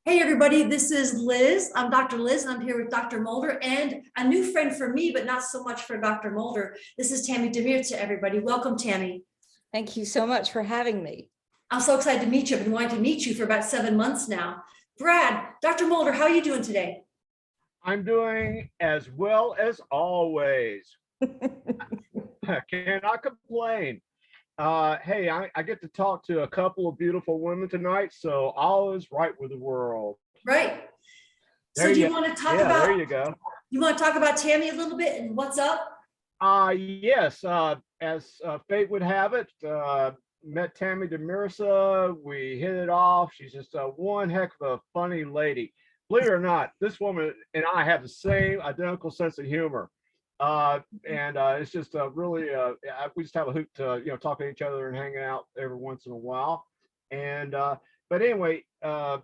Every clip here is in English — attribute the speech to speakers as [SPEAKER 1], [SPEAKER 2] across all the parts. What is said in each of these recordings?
[SPEAKER 1] Hey everybody, this is Liz. I'm Dr. Liz and I'm here with Dr. Mulder and a new friend for me, but not so much for Dr. Mulder. This is Tammy De Mirza, everybody. Welcome, Tammy.
[SPEAKER 2] Thank you so much for having me.
[SPEAKER 1] I'm so excited to meet you. I've been wanting to meet you for about 7 months now. Brad, Dr. Mulder, how are you doing today?
[SPEAKER 3] I'm doing as well as always. Cannot complain. Hey, I get to talk to a couple of beautiful women tonight, so all is right with the world.
[SPEAKER 1] Right. So
[SPEAKER 3] There
[SPEAKER 1] do you
[SPEAKER 3] you-
[SPEAKER 1] want to talk
[SPEAKER 3] Yeah,
[SPEAKER 1] about
[SPEAKER 3] there you go.
[SPEAKER 1] Tammy a little bit and what's up?
[SPEAKER 3] Yes, as fate would have it, met Tammy De Mirza. We hit it off. She's just one heck of a funny lady. Believe it or not, this woman and I have the same identical sense of humor. And it's just really, we just have a hoot to, talking to each other and hanging out every once in a while. And, but anyway, I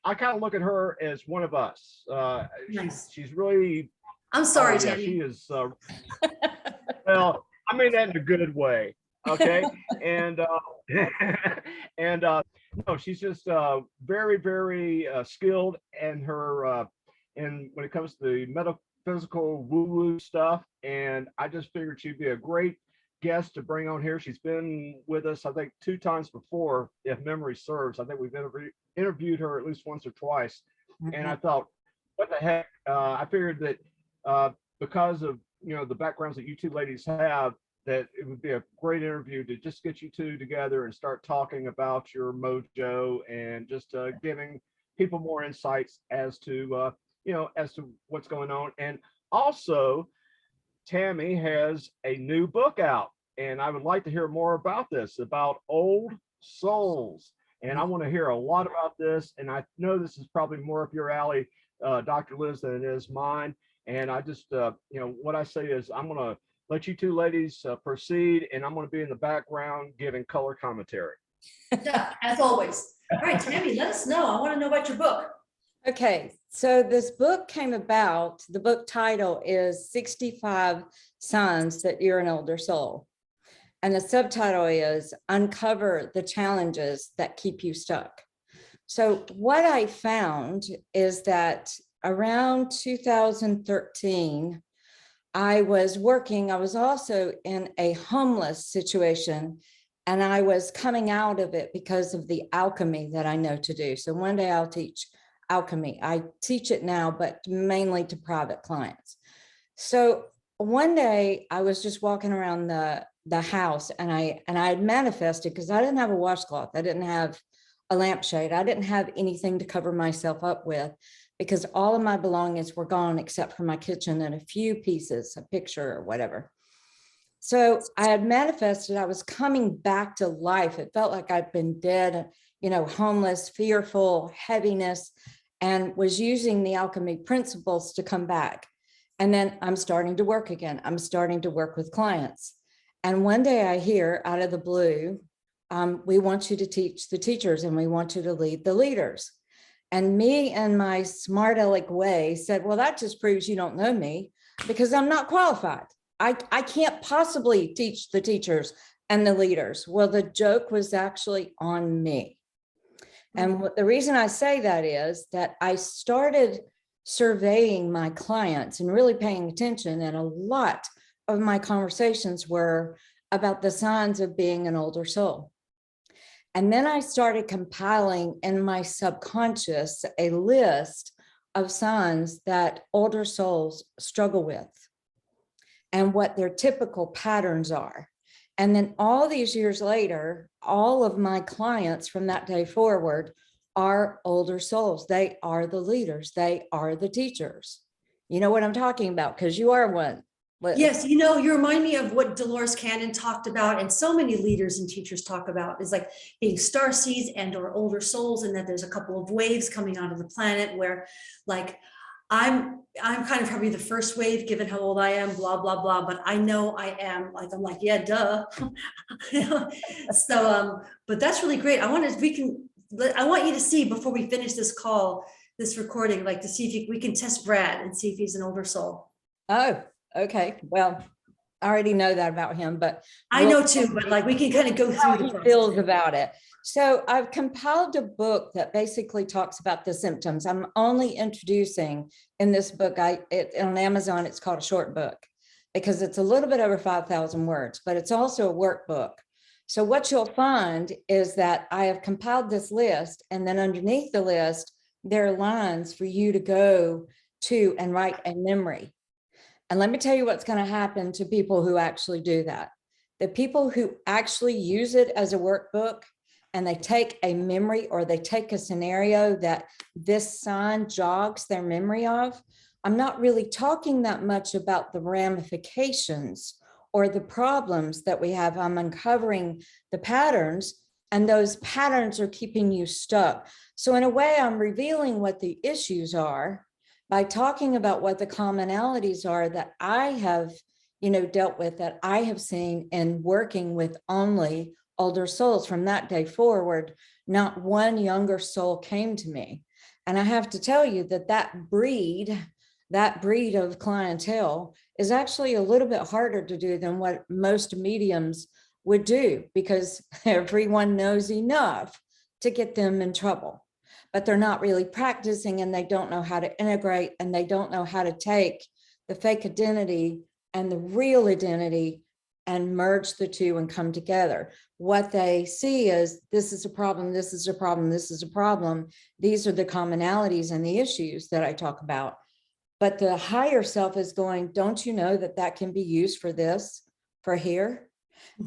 [SPEAKER 3] kind of look at her as one of us.
[SPEAKER 1] Nice.
[SPEAKER 3] She's really,
[SPEAKER 1] I'm sorry,
[SPEAKER 3] yeah,
[SPEAKER 1] Tammy.
[SPEAKER 3] she is, well, I mean that in a good way. Okay. And, and, no, she's just very, very skilled in her, and when it comes to the metaphysical woo-woo stuff. And I just figured she'd be a great guest to bring on here. She's been with us, I think, 2 times before, if memory serves. I think we've interviewed her at least once or twice. And I thought, what the heck? I figured that because of the backgrounds that you two ladies have, that it would be a great interview to just get you two together and start talking about your mojo and just giving people more insights as to as to what's going on. And also, Tammy has a new book out, and I would like to hear more about this, about old souls. And I want to hear a lot about this. And I know this is probably more up your alley, Dr. Liz, than it is mine. And I just, what I say is I'm going to let you two ladies proceed, and I'm going to be in the background giving color commentary.
[SPEAKER 1] Yeah, as always. All right, Tammy, let us know. I want to know about your book.
[SPEAKER 2] Okay, so this book came about, the book title is 65 Signs That You're an Older Soul. And the subtitle is Uncover the Challenges That Keep You Stuck. So what I found is that around 2013, I was also in a homeless situation, and I was coming out of it because of the alchemy that I know to do. So one day I'll teach alchemy. I teach it now, but mainly to private clients. So one day I was just walking around the house, and I had manifested, because I didn't have a washcloth. I didn't have a lampshade. I didn't have anything to cover myself up with, because all of my belongings were gone except for my kitchen and a few pieces, a picture or whatever. So I had manifested, I was coming back to life. It felt like I'd been dead, homeless, fearful, heaviness, and was using the alchemy principles to come back. And then I'm starting to work again. I'm starting to work with clients. And one day I hear out of the blue, we want you to teach the teachers, and we want you to lead the leaders. And me, in my smart aleck way, said, well, that just proves you don't know me, because I'm not qualified. I can't possibly teach the teachers and the leaders. Well, the joke was actually on me. And the reason I say that is that I started surveying my clients and really paying attention, and a lot of my conversations were about the signs of being an older soul. And then I started compiling in my subconscious a list of signs that older souls struggle with and what their typical patterns are. And then all these years later, all of my clients from that day forward are older souls. They are the leaders. They are the teachers. You know what I'm talking about, because you are one.
[SPEAKER 1] Yes, you remind me of what Dolores Cannon talked about, and so many leaders and teachers talk about, is like being star seeds and or older souls, and that there's a couple of waves coming out of the planet where, like, I'm kind of probably the first wave given how old I am, blah, blah, blah, but I know I am, like, I'm like, yeah, duh. So, but that's really great. I want you to see, before we finish this recording, like, to see if we can test Brad and see if he's an older soul.
[SPEAKER 2] Oh, okay. Well, I already know that about him, but
[SPEAKER 1] I know too, but like we can kind of go
[SPEAKER 2] how
[SPEAKER 1] through
[SPEAKER 2] he
[SPEAKER 1] the
[SPEAKER 2] feels
[SPEAKER 1] process.
[SPEAKER 2] about it. So I've compiled a book that basically talks about the symptoms. I'm only introducing in this book, on Amazon, it's called a short book because it's a little bit over 5,000 words, but it's also a workbook. So what you'll find is that I have compiled this list, and then underneath the list, there are lines for you to go to and write a memory. And let me tell you what's going to happen to people who actually do that. The people who actually use it as a workbook and they take a memory or they take a scenario that this sign jogs their memory of, I'm not really talking that much about the ramifications or the problems that we have. I'm uncovering the patterns, and those patterns are keeping you stuck. So in a way, I'm revealing what the issues are by talking about what the commonalities are that I have, dealt with, that I have seen in working with only older souls. From that day forward, not one younger soul came to me. And I have to tell you that breed of clientele is actually a little bit harder to do than what most mediums would do, because everyone knows enough to get them in trouble, but they're not really practicing, and they don't know how to integrate, and they don't know how to take the fake identity and the real identity and merge the two and come together. What they see is, this is a problem, this is a problem, this is a problem. These are the commonalities and the issues that I talk about. But the higher self is going, don't you know that that can be used for this, for here?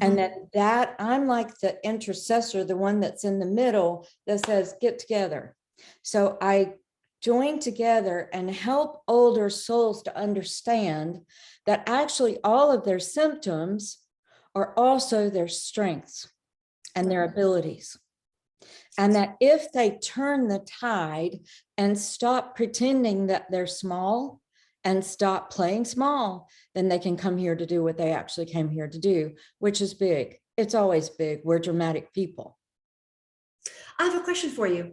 [SPEAKER 2] And then that I'm like the intercessor, the one that's in the middle that says, get together. So I join together and help older souls to understand that actually all of their symptoms are also their strengths and their abilities. And that if they turn the tide and stop pretending that they're small and stop playing small, then they can come here to do what they actually came here to do, which is big. It's always big. We're dramatic people.
[SPEAKER 1] I have a question for you.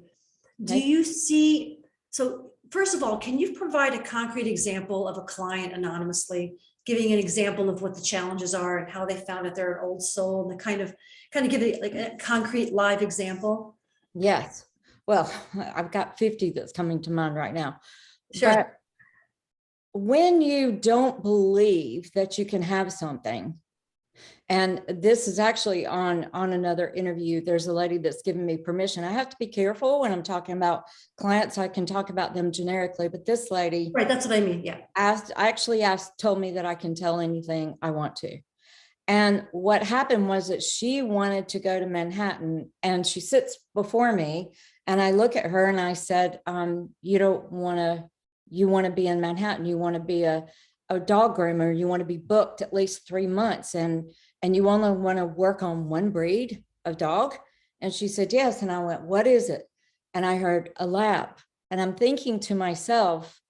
[SPEAKER 1] Do
[SPEAKER 2] Okay.
[SPEAKER 1] you see, so first of all, can you provide a concrete example of a client anonymously, giving an example of what the challenges are and how they found that they're an old soul, and the kind of give it like a concrete live example?
[SPEAKER 2] Yes. Well, I've got 50 that's coming to mind right now.
[SPEAKER 1] Sure.
[SPEAKER 2] But when you don't believe that you can have something, and this is actually on another interview, there's a lady that's given me permission. I have to be careful when I'm talking about clients. I can talk about them generically, but this lady,
[SPEAKER 1] Right, that's what I mean. Yeah.
[SPEAKER 2] told me that I can tell anything I want to. And what happened was that she wanted to go to Manhattan, and she sits before me, and I look at her and I said, you want to be in Manhattan. You want to be a dog groomer. You want to be booked at least 3 months, and you only want to work on one breed of dog. And she said, yes. And I went, what is it? And I heard a lab. And I'm thinking to myself,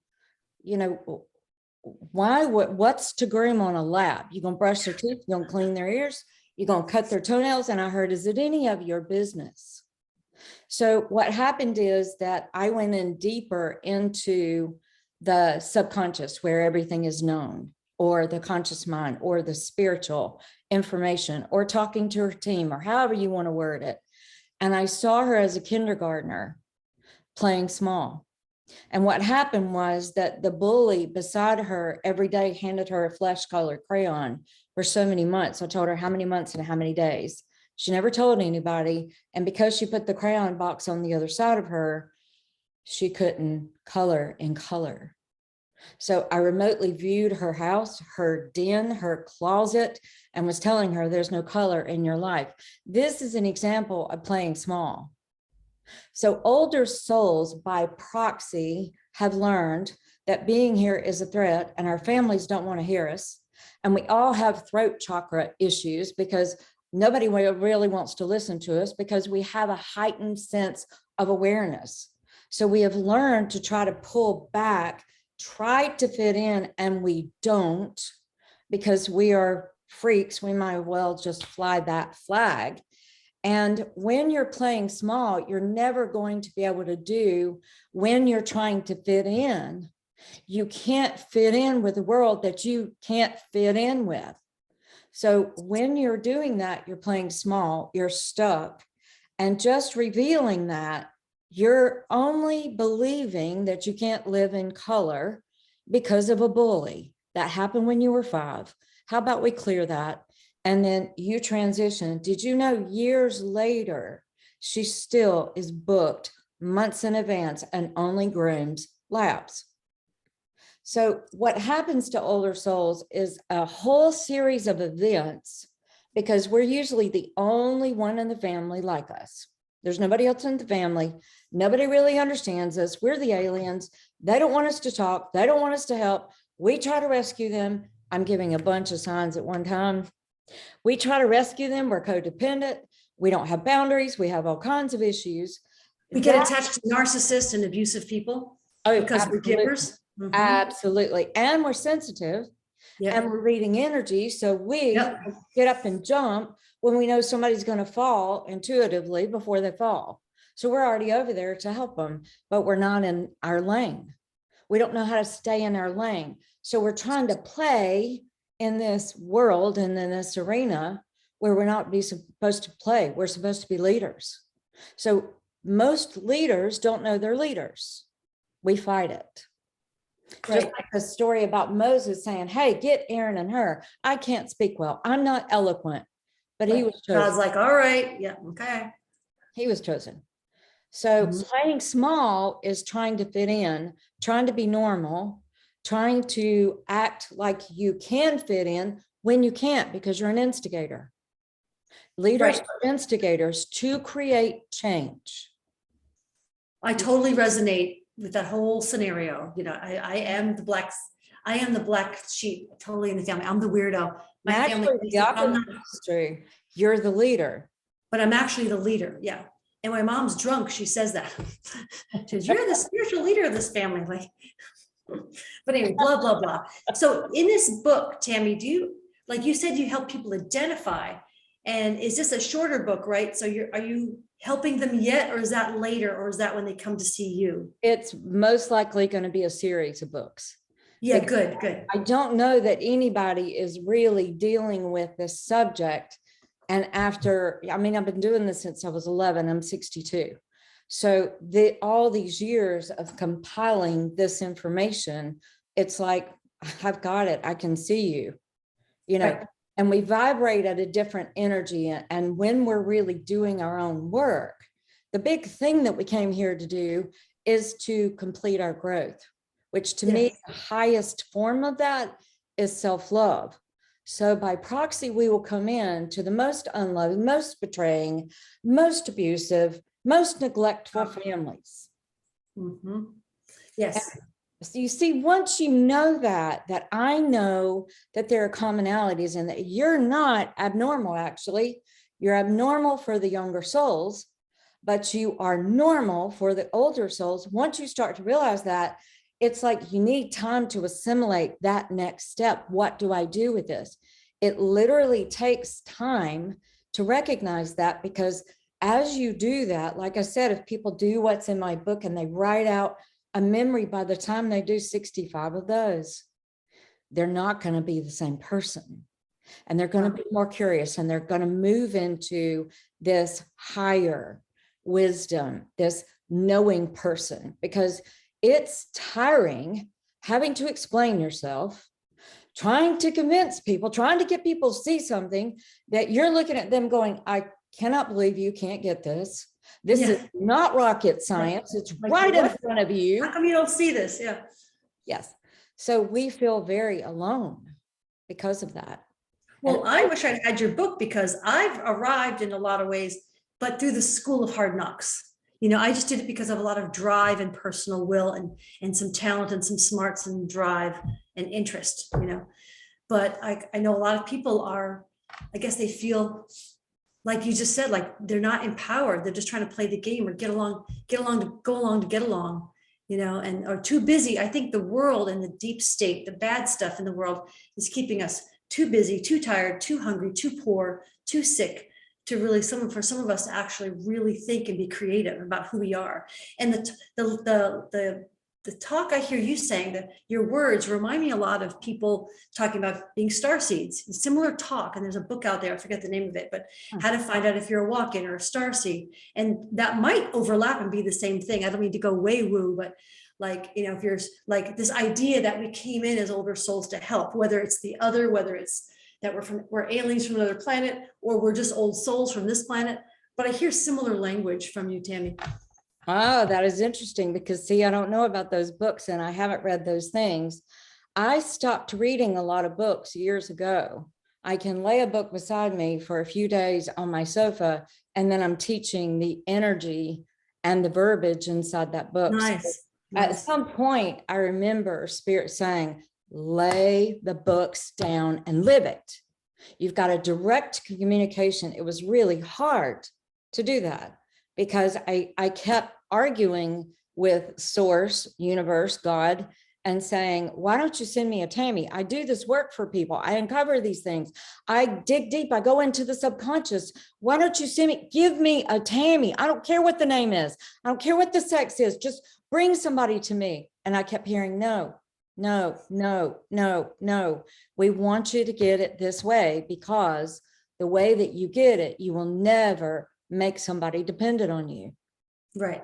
[SPEAKER 2] what's to groom on a lab? You're going to brush their teeth, you're going to clean their ears, you're going to cut their toenails. And I heard, is it any of your business? So what happened is that I went in deeper into the subconscious, where everything is known, or the conscious mind, or the spiritual information, or talking to her team, or however you want to word it. And I saw her as a kindergartner playing small. And what happened was that the bully beside her every day handed her a flesh colored crayon for so many months. I told her how many months and how many days. She never told anybody. And because she put the crayon box on the other side of her, she couldn't color in color. So I remotely viewed her house, her den, her closet, and was telling her there's no color in your life. This is an example of playing small. So older souls by proxy have learned that being here is a threat, and our families don't want to hear us. And we all have throat chakra issues because nobody really wants to listen to us, because we have a heightened sense of awareness. So we have learned to try to pull back, try to fit in, and we don't, because we are freaks. We might well just fly that flag. And when you're playing small, you're never going to be able to do when you're trying to fit in. You can't fit in with the world that you can't fit in with. So when you're doing that, you're playing small, you're stuck, and just revealing that you're only believing that you can't live in color because of a bully that happened when you were 5. How about we clear that? And then you transition. Did you know years later, she still is booked months in advance and only grooms labs? So what happens to older souls is a whole series of events, because we're usually the only one in the family like us. There's nobody else in the family. Nobody really understands us. We're the aliens. They don't want us to talk. They don't want us to help. We try to rescue them. I'm giving a bunch of signs at one time. We try to rescue them. We're codependent. We don't have boundaries. We have all kinds of issues.
[SPEAKER 1] We get attached to narcissists and abusive people because we're givers. Mhm.
[SPEAKER 2] Absolutely. And we're sensitive.
[SPEAKER 1] Yeah.
[SPEAKER 2] And we're reading energy. So we get up and jump when we know somebody's going to fall intuitively before they fall. So we're already over there to help them, but we're not in our lane. We don't know how to stay in our lane. So we're trying to play in this world and in this arena where we're not supposed to play. We're supposed to be leaders. So most leaders don't know they're leaders. We fight it. Just like the story about Moses saying, hey, get Aaron and her. I can't speak well. I'm not eloquent, but he was chosen.
[SPEAKER 1] God's like, all right, yeah, okay.
[SPEAKER 2] He was chosen. So playing small is trying to fit in, trying to be normal, trying to act like you can fit in when you can't, because you're an instigator. Leaders are instigators to create change.
[SPEAKER 1] I totally resonate with that whole scenario. You know, I am the black sheep totally in the family. I'm the weirdo. My family thinks that I'm not,
[SPEAKER 2] true. You're the leader.
[SPEAKER 1] But I'm actually the leader. Yeah. And my mom's drunk. She says that. She says, you're the spiritual leader of this family. Like, but anyway, blah, blah, blah. So in this book, Tammy, do you, like you said, you help people identify, and is this a shorter book, right? So are you helping them yet, or is that later, or is that when they come to see you?
[SPEAKER 2] It's most likely going to be a series of books.
[SPEAKER 1] Yeah, good. I
[SPEAKER 2] don't know that anybody is really dealing with this subject. And after, I mean, I've been doing this since I was 11, I'm 62. So all these years of compiling this information, it's like, I've got it. I can see you, you know, and we vibrate at a different energy. And when we're really doing our own work, the big thing that we came here to do is to complete our growth, which to me, the highest form of that is self-love. So by proxy, we will come in to the most unloving, most betraying, most abusive, most neglectful families.
[SPEAKER 1] Yes.
[SPEAKER 2] So you see, once you know that I know that there are commonalities and that you're not abnormal, actually. You're abnormal for the younger souls, but you are normal for the older souls. Once you start to realize that, it's like you need time to assimilate that next step. What do I do with this? It literally takes time to recognize that, because as you do that, like I said, if people do what's in my book and they write out a memory, by the time they do 65 of those, they're not going to be the same person. And they're going to be more curious, and they're going to move into this higher wisdom, this knowing person, because it's tiring having to explain yourself, trying to convince people, trying to get people to see something that you're looking at them going, I cannot believe you can't get this. This is not rocket science. It's like, right in front of you.
[SPEAKER 1] How come you don't see this? Yeah.
[SPEAKER 2] Yes. So we feel very alone because of that.
[SPEAKER 1] Well, I wish I had your book, because I've arrived in a lot of ways, but through the school of hard knocks. You know, I just did it because of a lot of drive and personal will and some talent and some smarts and drive and interest, you know. But I know a lot of people are, I guess they feel, like you just said, like they're not empowered. They're just trying to play the game or go along to get along, you know, and are too busy. I think the world and the deep state, the bad stuff in the world is keeping us too busy, too tired, too hungry, too poor, too sick to really, for some of us to actually really think and be creative about who we are. And the the talk I hear you saying, that your words remind me a lot of people talking about being star seeds, similar talk. And there's a book out there, I forget the name of it, but how to find out if you're a walk-in or a star seed. And that might overlap and be the same thing. I don't need to go way woo, but like, you know, if you're like this idea that we came in as older souls to help, whether it's the other, whether it's that we're aliens from another planet, or we're just old souls from this planet. But I hear similar language from you, Tammy.
[SPEAKER 2] Oh, that is interesting because see, I don't know about those books and I haven't read those things. I stopped reading a lot of books years ago. I can lay a book beside me for a few days on my sofa, and then I'm teaching the energy and the verbiage inside that book.
[SPEAKER 1] Nice.
[SPEAKER 2] So at some point, I remember Spirit saying, lay the books down and live it. You've got a direct communication. It was really hard to do that, because I kept arguing with source, universe, God, and saying, why don't you send me a Tammy? I do this work for people. I uncover these things. I dig deep. I go into the subconscious. Why don't you send me, give me a Tammy? I don't care what the name is. I don't care what the sex is. Just bring somebody to me. And I kept hearing, no, no, no, no, no. We want you to get it this way, because the way that you get it, you will never make somebody dependent on you.
[SPEAKER 1] Right.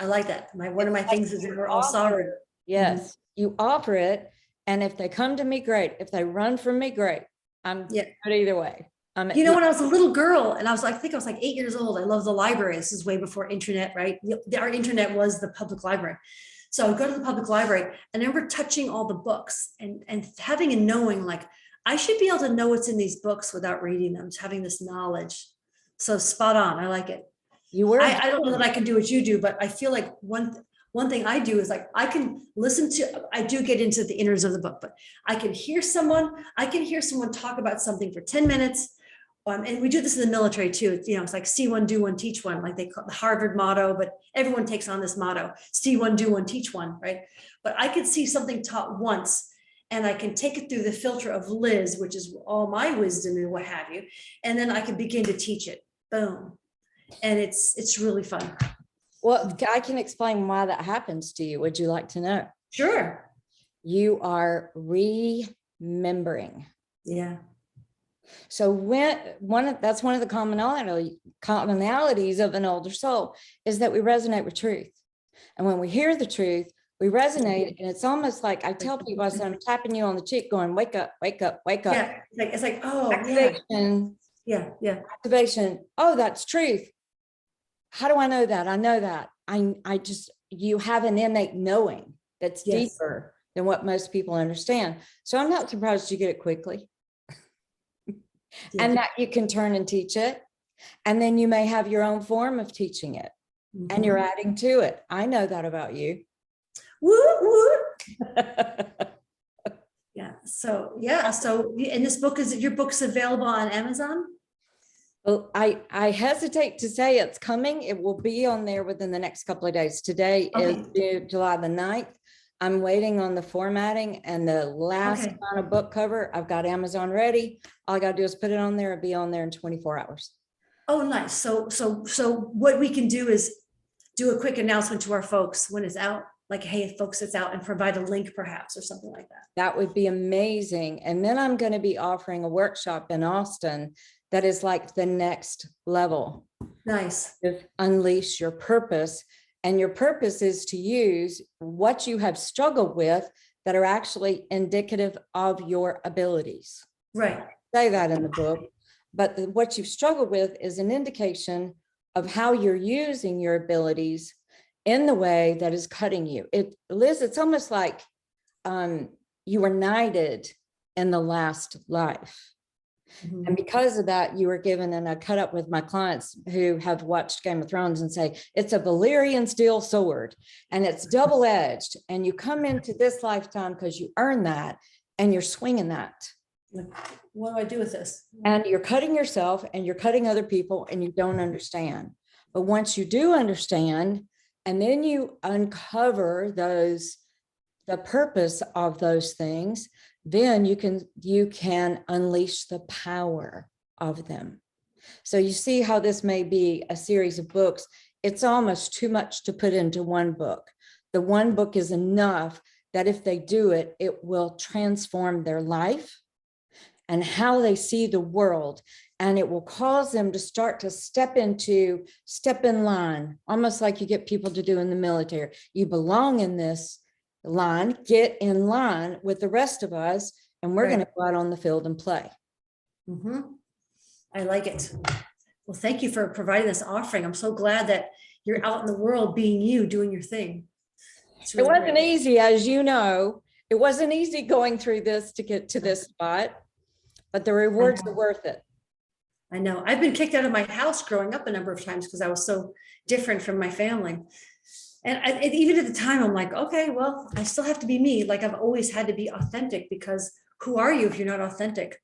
[SPEAKER 1] I like that. One of my things is that we're all sovereign.
[SPEAKER 2] Yes, you offer it. And if they come to me, great. If they run from me, great. I'm good either way.
[SPEAKER 1] You know, when I was a little girl and I think I was like 8 years old, I loved the library. This is way before internet, right? Our internet was the public library. So I would go to the public library and I remember touching all the books and having a knowing, like, I should be able to know what's in these books without reading them, just having this knowledge. So spot on. I like it.
[SPEAKER 2] You were.
[SPEAKER 1] I don't know that I can do what you do, but I feel like one thing I do is like, I can listen to, I do get into the innards of the book, but I can hear someone talk about something for 10 minutes. And we do this in the military too. You know, it's like see one, do one, teach one, like they call it the Harvard motto, but everyone takes on this motto, see one, do one, teach one, right? But I could see something taught once and I can take it through the filter of Liz, which is all my wisdom and what have you. And then I can begin to teach it. Boom. And it's really fun.
[SPEAKER 2] Well, I can explain why that happens to you. Would you like to know?
[SPEAKER 1] Sure.
[SPEAKER 2] You are remembering.
[SPEAKER 1] Yeah.
[SPEAKER 2] So that's one of the commonalities of an older soul is that we resonate with truth. And when we hear the truth, we resonate. And it's almost like I tell people, I said, I'm tapping you on the cheek going, wake up, wake up, wake up.
[SPEAKER 1] Yeah. It's like, oh,
[SPEAKER 2] activation.
[SPEAKER 1] Yeah. Yeah.
[SPEAKER 2] Activation. Oh, that's truth. How do I know that? I know that. You have an innate knowing that's deeper than what most people understand. So I'm not surprised you get it quickly. And that you can turn and teach it. And then you may have your own form of teaching it. And you're adding to it. I know that about you.
[SPEAKER 1] Woo, woo. Yeah. So, and this book your book's available on Amazon?
[SPEAKER 2] Well, I hesitate to say it's coming. It will be on there within the next couple of days. Today is July the 9th. I'm waiting on the formatting and the last kind of book cover. I've got Amazon ready. All I got to do is put it on there and be on there in 24 hours.
[SPEAKER 1] Oh, nice. So what we can do is do a quick announcement to our folks when it's out, like, hey, folks, it's out, and provide a link perhaps or something like that.
[SPEAKER 2] That would be amazing. And then I'm going to be offering a workshop in Austin that is like the next level.
[SPEAKER 1] Nice.
[SPEAKER 2] Unleash your purpose. And your purpose is to use what you have struggled with that are actually indicative of your abilities.
[SPEAKER 1] Right.
[SPEAKER 2] I say that in the book, but what you've struggled with is an indication of how you're using your abilities in the way that is cutting you. Liz, it's almost like you were knighted in the last life. And because of that, you were given, and I cut up with my clients who have watched Game of Thrones and say, it's a Valyrian steel sword and it's double-edged. And you come into this lifetime because you earn that and you're swinging that.
[SPEAKER 1] What do I do with this?
[SPEAKER 2] And you're cutting yourself and you're cutting other people and you don't understand. But once you do understand, and then you uncover the purpose of those things, then you can unleash the power of them. So you see how this may be a series of books. It's almost too much to put into one book. the one book is enough that if they do it, it will transform their life and how they see the world. And it will cause them to start to step in line, almost like you get people to do in the military. You belong in this line, get in line with the rest of us, and we're going to go out on the field and play.
[SPEAKER 1] I like it. Well, thank you for providing this offering. I'm so glad that you're out in the world being you, doing your thing.
[SPEAKER 2] It wasn't easy, as you know. It wasn't easy going through this to get to this spot, but the rewards are worth it.
[SPEAKER 1] I know. I've been kicked out of my house growing up a number of times because I was so different from my family. And even at the time, I'm like, okay, well, I still have to be me. Like I've always had to be authentic, because who are you if you're not authentic?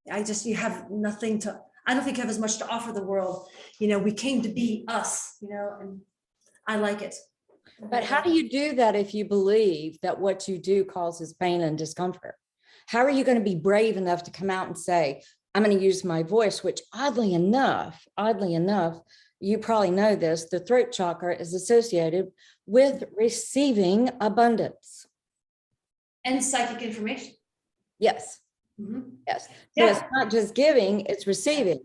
[SPEAKER 1] You have nothing to, I don't think you have as much to offer the world. We came to be us, and I like it.
[SPEAKER 2] But how do you do that if you believe that what you do causes pain and discomfort? How are you going to be brave enough to come out and say, I'm going to use my voice, which oddly enough, you probably know this, the throat chakra is associated with receiving abundance.
[SPEAKER 1] And psychic information.
[SPEAKER 2] Yes. Yes. So it's not just giving, it's receiving.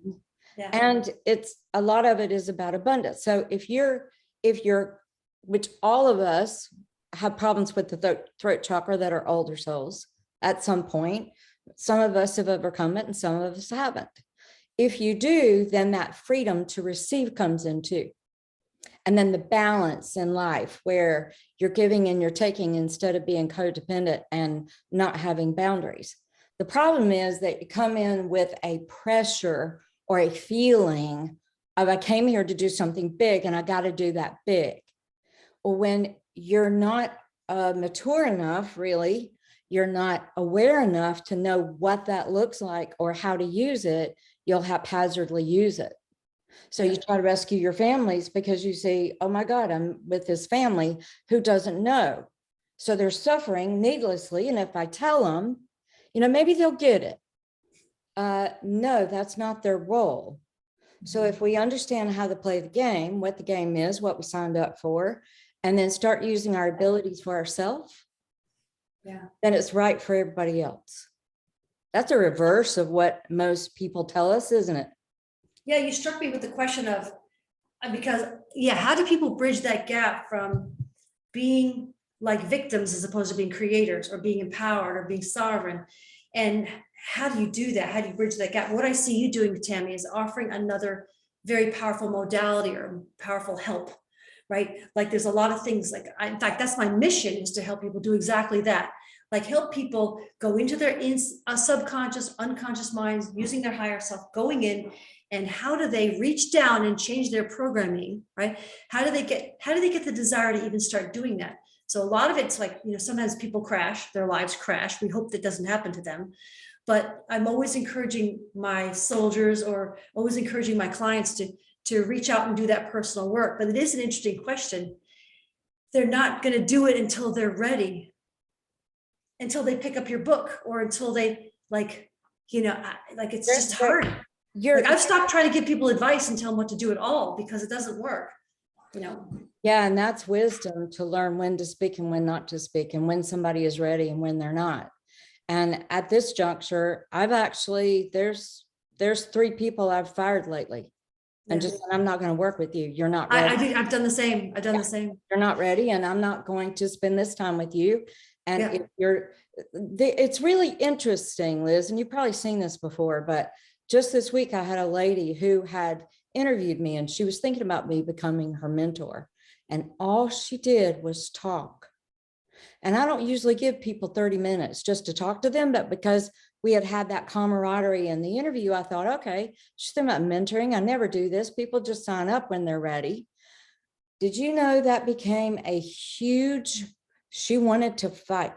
[SPEAKER 1] Yeah.
[SPEAKER 2] And it's a lot of it is about abundance. So if you're, which all of us have problems with the throat chakra that are older souls at some point, some of us have overcome it and some of us haven't. If you do, then that freedom to receive comes in too. And then the balance in life where you're giving and you're taking instead of being codependent and not having boundaries. The problem is that you come in with a pressure or a feeling of, I came here to do something big and I got to do that big. Well, when you're not mature enough, really, you're not aware enough to know what that looks like or how to use it, you'll haphazardly use it. So you try to rescue your families because you see, oh my God, I'm with this family who doesn't know. So they're suffering needlessly. And if I tell them, maybe they'll get it. No, that's not their role. So if we understand how to play the game, what the game is, what we signed up for, and then start using our abilities for ourselves, then it's right for everybody else. That's a reverse of what most people tell us, isn't it?
[SPEAKER 1] Yeah, you struck me with the question of, because, how do people bridge that gap from being like victims as opposed to being creators or being empowered or being sovereign? And how do you do that? How do you bridge that gap? What I see you doing, Tammy, is offering another very powerful modality or powerful help, right? Like there's a lot of things in fact, that's my mission, is to help people do exactly that. Like help people go into their subconscious, unconscious minds, using their higher self, going in, and how do they reach down and change their programming, right? How do they get the desire to even start doing that? So a lot of it's like, sometimes people crash, their lives crash. We hope that doesn't happen to them. But I'm always encouraging my soldiers or always encouraging my clients to reach out and do that personal work. But it is an interesting question. They're not going to do it until they're ready, until they pick up your book, or until they it's just hard. I've stopped trying to give people advice and tell them what to do at all, because it doesn't work,
[SPEAKER 2] Yeah, and that's wisdom, to learn when to speak and when not to speak, and when somebody is ready and when they're not. And at this juncture, I've actually, there's 3 people I've fired lately. And just, I'm not going to work with you. You're not ready.
[SPEAKER 1] I've done the same. The same.
[SPEAKER 2] You're not ready, and I'm not going to spend this time with you. And if it's really interesting, Liz, and you've probably seen this before, but just this week I had a lady who had interviewed me, and she was thinking about me becoming her mentor. And all she did was talk. And I don't usually give people 30 minutes just to talk to them, but because we had that camaraderie in the interview, I thought, okay, she's thinking about mentoring. I never do this. People just sign up when they're ready. Did you know that became a huge, she wanted to fight.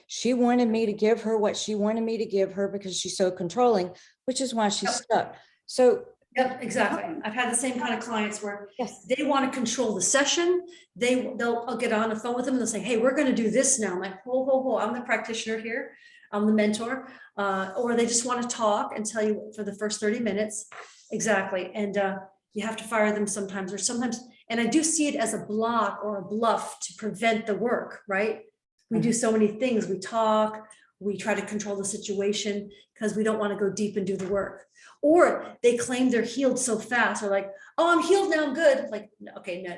[SPEAKER 2] She wanted me to give her what she wanted me to give her because she's so controlling, which is why she's stuck. So
[SPEAKER 1] Yep, exactly. I've had the same kind of clients where they want to control the session. I'll get on the phone with them and they'll say, hey, we're going to do this now. I'm like, whoa, I'm the practitioner here. I'm the mentor. Or they just want to talk and tell you for the first 30 minutes. Exactly. And you have to fire them sometimes, And I do see it as a block or a bluff to prevent the work, right? We do so many things. We talk, we try to control the situation because we don't want to go deep and do the work. Or they claim they're healed so fast, or like, oh, I'm healed now, I'm good. Like, okay, no.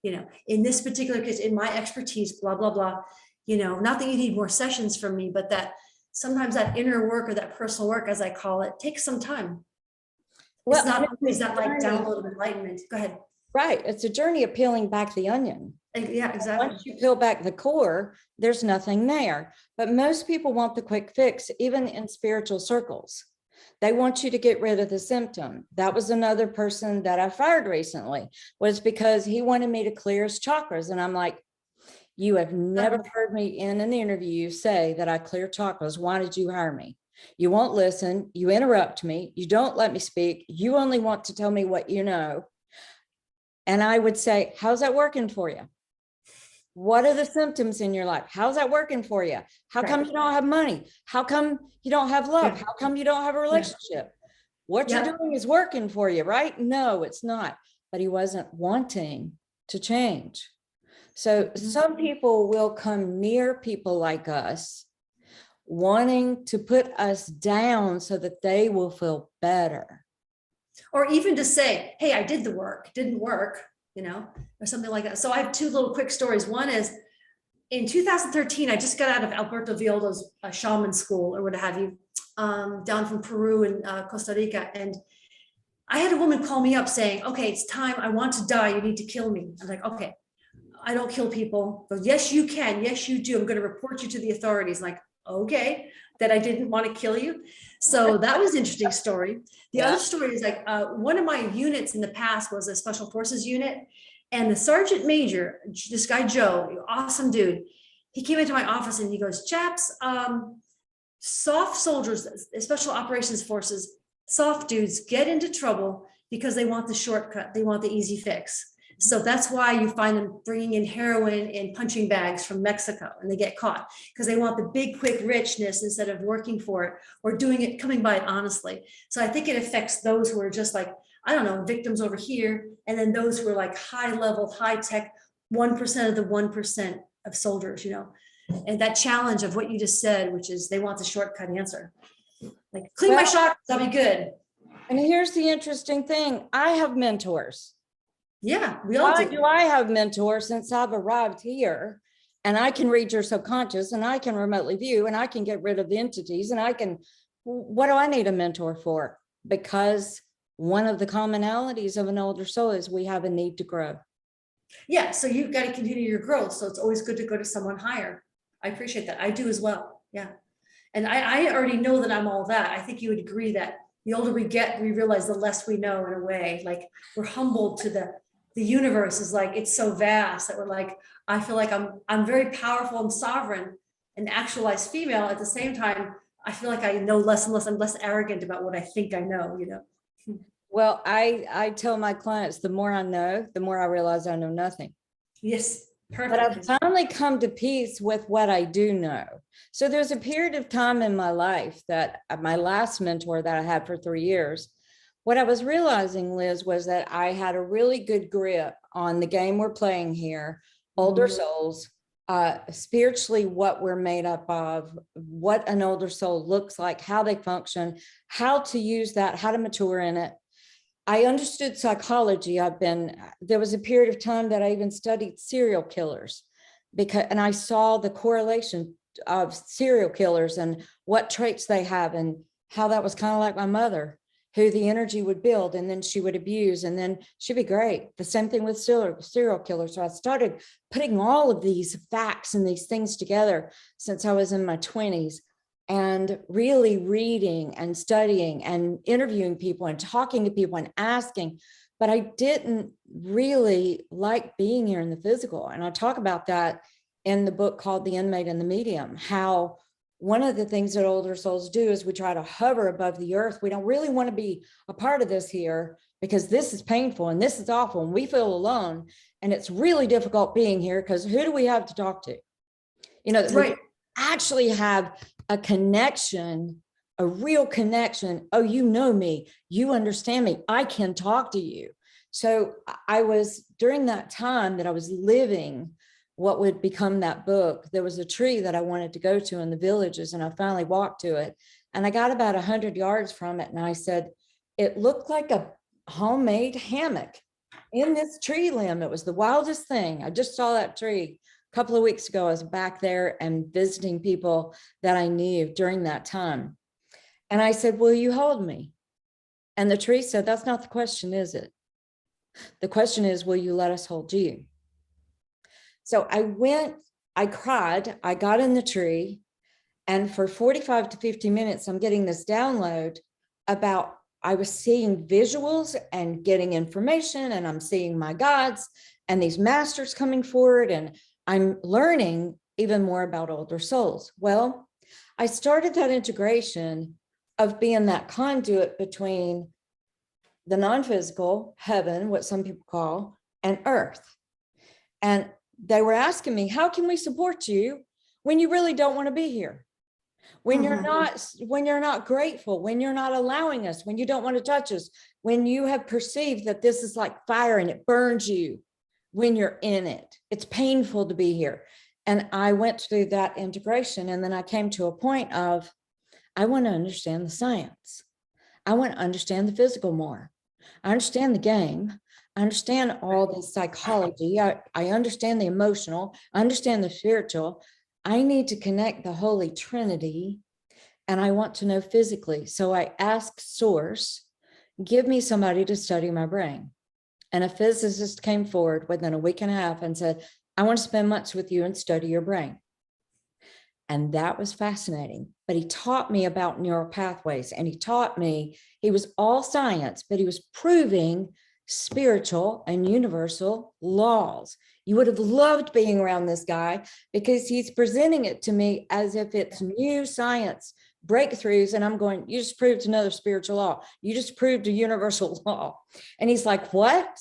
[SPEAKER 1] You know, in this particular case, in my expertise, blah, blah, blah, you know, not that you need more sessions from me, but that sometimes that inner work or that personal work, as I call it, takes some time.
[SPEAKER 2] Well,
[SPEAKER 1] It's not always that like download of enlightenment. Go ahead.
[SPEAKER 2] right. It's a journey of peeling back the onion.
[SPEAKER 1] Yeah, exactly.
[SPEAKER 2] Once you peel back the core, there's nothing there. But most people want the quick fix, even in spiritual circles. They want you to get rid of the symptom. That was another person that I fired recently, was because he wanted me to clear his chakras. And I'm like, you have never heard me in an interview say that I clear chakras. Why did you hire me? You won't listen. You interrupt me. You don't let me speak. You only want to tell me what you know. And I would say, how's that working for you? What are the symptoms in your life? How's that working for you? How come you don't have money? How come you don't have love? How come you don't have a relationship? What you're doing is working for you, right? No, it's not. But he wasn't wanting to change. So some people will come near people like us, wanting to put us down so that they will feel better.
[SPEAKER 1] Or even to say, hey, I did the work, didn't work, you know, or something like that. So I have two little quick stories. One is in 2013, I just got out of Alberto Villoldo's shaman school or what have you, down from Peru and Costa Rica. And I had a woman call me up saying, okay, it's time. I want to die. You need to kill me. I'm like, okay, I don't kill people. But yes, you can. Yes, you do. I'm going to report you to the authorities. I'm like, okay, that I didn't want to kill you. So that was an interesting story. The other story is like one of my units in the past was a special forces unit, and the sergeant major, this guy Joe, awesome dude, he came into my office and he goes, chaps, soft soldiers, special operations forces, soft dudes get into trouble because they want the shortcut, they want the easy fix. So that's why you find them bringing in heroin in punching bags from Mexico, and they get caught because they want the big, quick richness instead of working for it or doing it, coming by it honestly. So I think it affects those who are just like, I don't know, victims over here. And then those who are like high level, high tech, 1% of the 1% of soldiers, you know, and that challenge of what you just said, which is they want the shortcut answer. Like clean my chakras, I'll be good.
[SPEAKER 2] And here's the interesting thing. I have mentors.
[SPEAKER 1] Yeah, we all
[SPEAKER 2] Why
[SPEAKER 1] do.
[SPEAKER 2] do I have mentors since I've arrived here? And I can read your subconscious, and I can remotely view, and I can get rid of the entities, and I can, what do I need a mentor for? Because one of the commonalities of an older soul is we have a need to grow.
[SPEAKER 1] Yeah, so you've got to continue your growth. So it's always good to go to someone higher. I appreciate that. I do as well. Yeah. And I already know that I'm all that. I think you would agree that the older we get, we realize the less we know in a way. Like we're humbled to the universe is like, it's so vast that we're like, I feel like I'm very powerful and sovereign and actualized female. At the same time, I feel like I know less and less. I'm less arrogant about what I think I know, you know?
[SPEAKER 2] Well, I tell my clients, the more I know, the more I realize I know nothing.
[SPEAKER 1] Yes, perfect.
[SPEAKER 2] But I've finally come to peace with what I do know. So there's a period of time in my life that my last mentor that I had for 3 years, what I was realizing, Liz, was that I had a really good grip on the game we're playing here, older souls, spiritually, what we're made up of, what an older soul looks like, how they function, how to use that, how to mature in it. I understood psychology. There was a period of time that I even studied serial killers and I saw the correlation of serial killers and what traits they have and how that was kind of like my mother, who the energy would build and then she would abuse and then she'd be great. The same thing with serial killers. So I started putting all of these facts and these things together since I was in my 20s and really reading and studying and interviewing people and talking to people and asking. But I didn't really like being here in the physical. And I talk about that in the book called The Inmate and the Medium, how one of the things that older souls do is we try to hover above the earth. We don't really want to be a part of this here because this is painful and this is awful and we feel alone. And it's really difficult being here because who do we have to talk to? You know, right. We actually have a connection, a real connection. Oh, you know me, you understand me, I can talk to you. So I was, during that time that I was living what would become that book, there was a tree that I wanted to go to in the villages, and I finally walked to it. And I got about 100 yards from it, and I said, it looked like a homemade hammock in this tree limb. It was the wildest thing. I just saw that tree a couple of weeks ago. I was back there and visiting people that I knew during that time. And I said, will you hold me? And the tree said, that's not the question, is it? The question is, will you let us hold you? So I went, I cried, I got in the tree, and for 45 to 50 minutes, I'm getting this download about, I was seeing visuals and getting information, and I'm seeing my gods and these masters coming forward, and I'm learning even more about older souls. Well, I started that integration of being that conduit between the non-physical, heaven, what some people call, and earth. And they were asking me, how can we support you when you really don't want to be here? When you're not grateful, when you're not allowing us, when you don't want to touch us, when you have perceived that this is like fire and it burns you when you're in it. It's painful to be here. And I went through that integration, and then I came to a point of, I want to understand the science. I want to understand the physical more. I understand the game. I understand all the psychology. I understand the emotional. I understand the spiritual. I need to connect the Holy Trinity, and I want to know physically. So I asked Source, give me somebody to study my brain. And a physicist came forward within a week and a half and said, I want to spend months with you and study your brain. And that was fascinating. But he taught me about neural pathways, and he taught me, he was all science, but he was proving spiritual and universal laws. You would have loved being around this guy because he's presenting it to me as if it's new science breakthroughs. And I'm going, you just proved another spiritual law. You just proved a universal law. And he's like, what?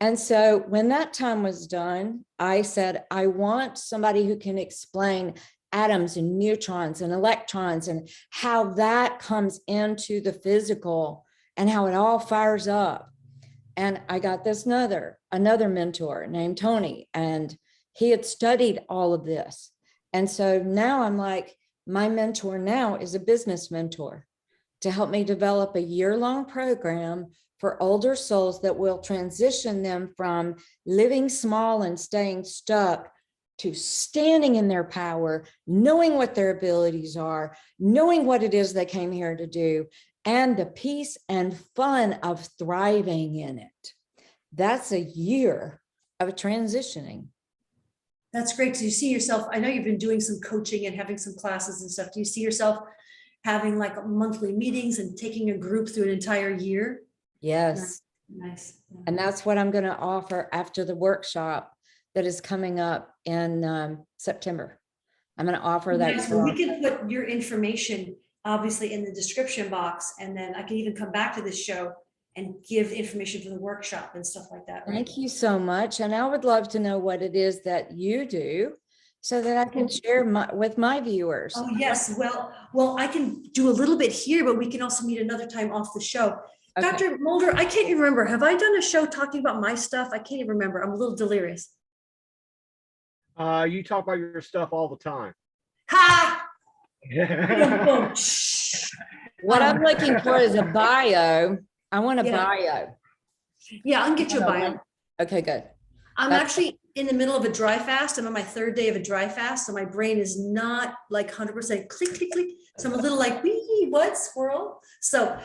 [SPEAKER 2] And so when that time was done, I said, I want somebody who can explain atoms and neutrons and electrons and how that comes into the physical and how it all fires up. And I got this another mentor named Tony, and he had studied all of this. And so now I'm like, my mentor now is a business mentor to help me develop a year-long program for older souls that will transition them from living small and staying stuck to standing in their power, knowing what their abilities are, knowing what it is they came here to do, and the peace and fun of thriving in it. That's a year of transitioning.
[SPEAKER 1] That's great. Do you see yourself, I know you've been doing some coaching and having some classes and stuff. Do you see yourself having like monthly meetings and taking a group through an entire year?
[SPEAKER 2] Yes.
[SPEAKER 1] Nice.
[SPEAKER 2] And that's what I'm going to offer after the workshop that is coming up in September. I'm going to offer that.
[SPEAKER 1] Nice. Well, we can put your information obviously in the description box, and then I can even come back to this show and give information for the workshop and stuff like that. Right?
[SPEAKER 2] Thank you so much. And I would love to know what it is that you do so that I can share with my viewers.
[SPEAKER 1] Oh, yes. Well, I can do a little bit here, but we can also meet another time off the show. Okay. Dr. Mulder, I can't even remember. Have I done a show talking about my stuff? I can't even remember. I'm a little delirious.
[SPEAKER 3] You talk about your stuff all the time.
[SPEAKER 1] Ha!
[SPEAKER 2] What I'm looking for is a bio. I want a bio.
[SPEAKER 1] Yeah, I can get you a bio.
[SPEAKER 2] Okay, good.
[SPEAKER 1] I'm actually in the middle of a dry fast. I'm on my third day of a dry fast, so my brain is not like 100% click, click, click. So I'm a little like, wee, what, squirrel? And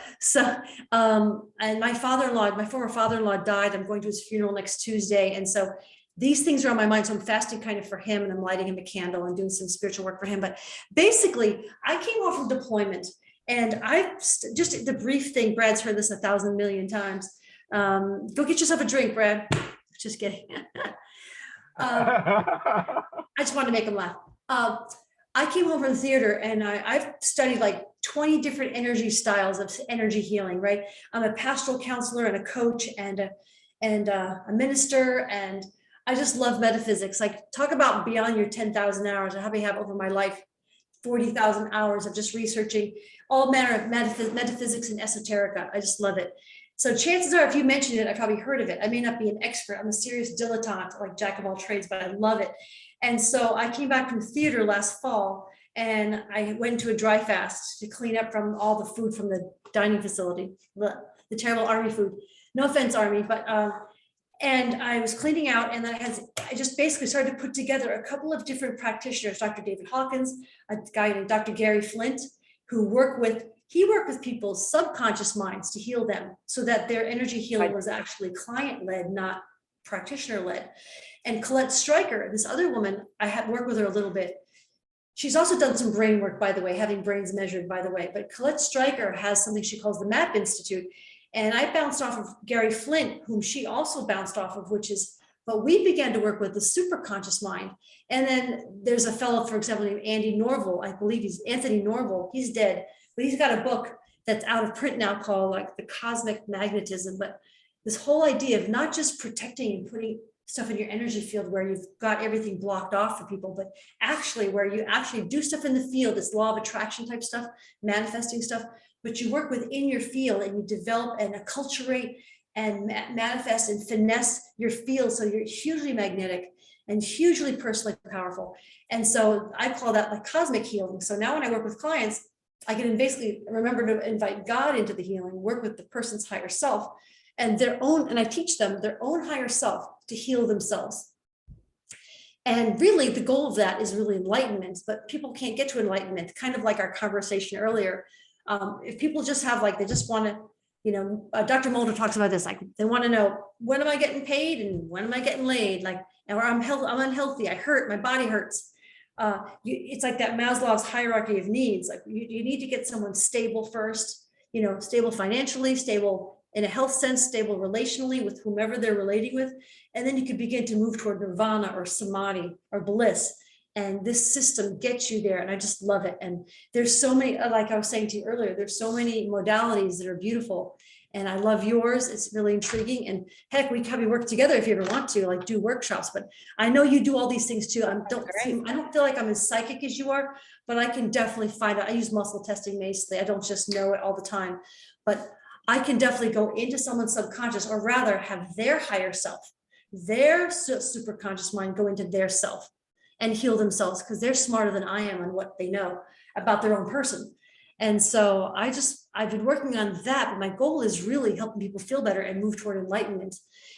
[SPEAKER 1] my father-in-law, my former father-in-law died. I'm going to his funeral next Tuesday. And so these things are on my mind. So I'm fasting kind of for him, and I'm lighting him a candle and doing some spiritual work for him. But basically, I came off of deployment, and just the brief thing, Brad's heard this 1,000 million times. Go get yourself a drink, Brad. Just kidding. I just wanted to make him laugh. I came home from the theater, and I've studied like 20 different energy styles of energy healing, right? I'm a pastoral counselor and a coach and a minister, and I just love metaphysics. Like, talk about beyond your 10,000 hours. I probably have over my life 40,000 hours of just researching all manner of metaphysics and esoterica. I just love it. So chances are, if you mentioned it, I probably heard of it. I may not be an expert. I'm a serious dilettante, like jack of all trades, but I love it. And so I came back from theater last fall and I went into a dry fast to clean up from all the food from the dining facility, the terrible army food. No offense, army, but and I was cleaning out, and then I just basically started to put together a couple of different practitioners, Dr. David Hawkins, a guy named Dr. Gary Flint, who worked with people's subconscious minds to heal them so that their energy healing was actually client-led, not practitioner-led. And Colette Stryker, this other woman, I had worked with her a little bit. She's also done some brain work, by the way, having brains measured, by the way. But Colette Stryker has something she calls the MAP Institute. And I bounced off of Gary Flint, whom she also bounced off of, but we began to work with the superconscious mind. And then there's a fellow, for example, named Andy Norval. I believe he's Anthony Norval. He's dead, but he's got a book that's out of print now called like The Cosmic Magnetism. But this whole idea of not just protecting and putting stuff in your energy field where you've got everything blocked off for people, but actually where you actually do stuff in the field, this law of attraction type stuff, manifesting stuff, but you work within your field and you develop and acculturate and manifest and finesse your field so you're hugely magnetic and hugely personally powerful. And so I call that like cosmic healing. So now when I work with clients, I can basically remember to invite God into the healing, work with the person's higher self and their own, and I teach them their own higher self to heal themselves. And really the goal of that is really enlightenment, but people can't get to enlightenment, kind of like our conversation earlier. If people just have like, they just want to, you know, Dr. Mulder talks about this, like they want to know, when am I getting paid and when am I getting laid? Like, or I'm unhealthy, I hurt, my body hurts. It's like that Maslow's hierarchy of needs. Like you need to get someone stable first, you know, stable financially, stable in a health sense, stable relationally with whomever they're relating with. And then you can begin to move toward nirvana or samadhi or bliss. And this system gets you there. And I just love it. And there's so many, like I was saying to you earlier, there's so many modalities that are beautiful. And I love yours. It's really intriguing. And heck, we can work together if you ever want to, like do workshops. But I know you do all these things too. I don't feel like I'm as psychic as you are, but I can definitely find out. I use muscle testing basically. I don't just know it all the time, but I can definitely go into someone's subconscious, or rather have their higher self, their super conscious mind go into their self and heal themselves, because they're smarter than I am on what they know about their own person. And so I've been working on that, but my goal is really helping people feel better and move toward enlightenment.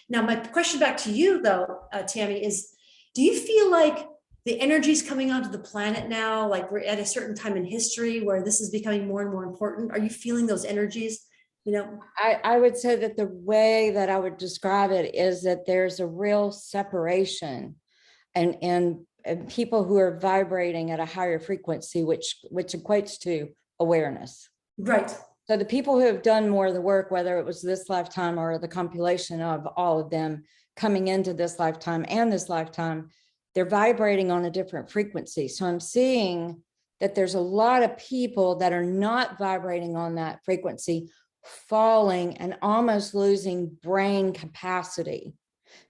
[SPEAKER 1] Now, my question back to you though, Tammy, is do you feel like the energy's coming onto the planet now, like we're at a certain time in history where this is becoming more and more important? Are you feeling those energies? You know,
[SPEAKER 2] I would say that the way that I would describe it is that there's a real separation and people who are vibrating at a higher frequency, which equates to awareness.
[SPEAKER 1] right.
[SPEAKER 2] So the people who have done more of the work, whether it was this lifetime or the compilation of all of them coming into this lifetime and this lifetime, they're vibrating on a different frequency. So I'm seeing that there's a lot of people that are not vibrating on that frequency, falling and almost losing brain capacity.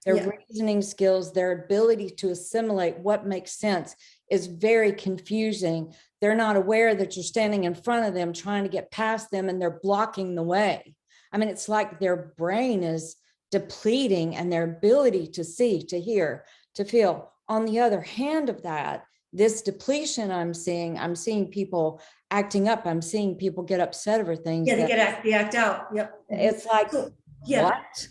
[SPEAKER 2] Their reasoning skills, their ability to assimilate what makes sense is very confusing. They're not aware that you're standing in front of them trying to get past them and they're blocking the way. I mean, it's like their brain is depleting and their ability to see, to hear, to feel. On the other hand of that, this depletion I'm seeing people acting up. I'm seeing people get upset over things.
[SPEAKER 1] Yeah, they act out. Yep.
[SPEAKER 2] It's like,
[SPEAKER 1] yeah.
[SPEAKER 2] What?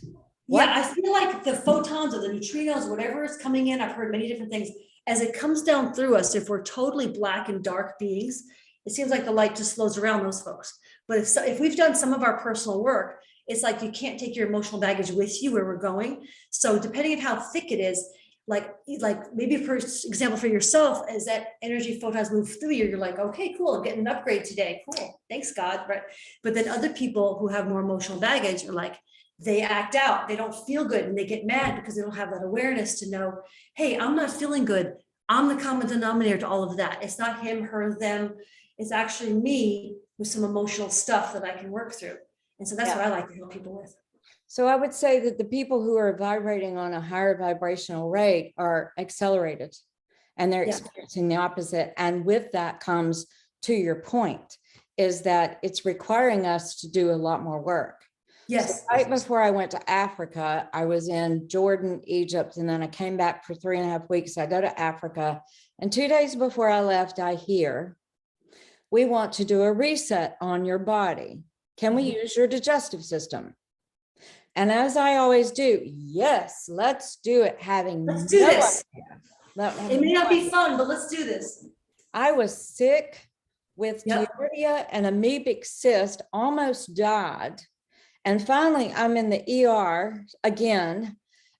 [SPEAKER 1] Yeah, I feel like the photons or the neutrinos, whatever is coming in, I've heard many different things. As it comes down through us, if we're totally black and dark beings, it seems like the light just flows around those folks. But if we've done some of our personal work, it's like you can't take your emotional baggage with you where we're going. So depending on how thick it is, like maybe for example, for yourself, as that energy photons move through you, you're like, okay, cool, I'm getting an upgrade today. Cool, thanks God, right? But then other people who have more emotional baggage are like, they act out, they don't feel good, and they get mad because they don't have that awareness to know, hey, I'm not feeling good. I'm the common denominator to all of that. It's not him, her, them. It's actually me with some emotional stuff that I can work through. And so that's what I like to help people with.
[SPEAKER 2] So I would say that the people who are vibrating on a higher vibrational rate are accelerated and they're experiencing the opposite. And with that comes, to your point, is that it's requiring us to do a lot more work.
[SPEAKER 1] Yes.
[SPEAKER 2] Right before I went to Africa, I was in Jordan, Egypt, and then I came back for 3.5 weeks. I go to Africa, and 2 days before I left, I hear, we want to do a reset on your body. Can we use your digestive system? And as I always do, yes, let's do it.
[SPEAKER 1] Let's do this. It may not be fun, but let's do this.
[SPEAKER 2] I was sick with
[SPEAKER 1] Yep.
[SPEAKER 2] giardia and amoebic cyst, almost died. And finally, I'm in the ER again,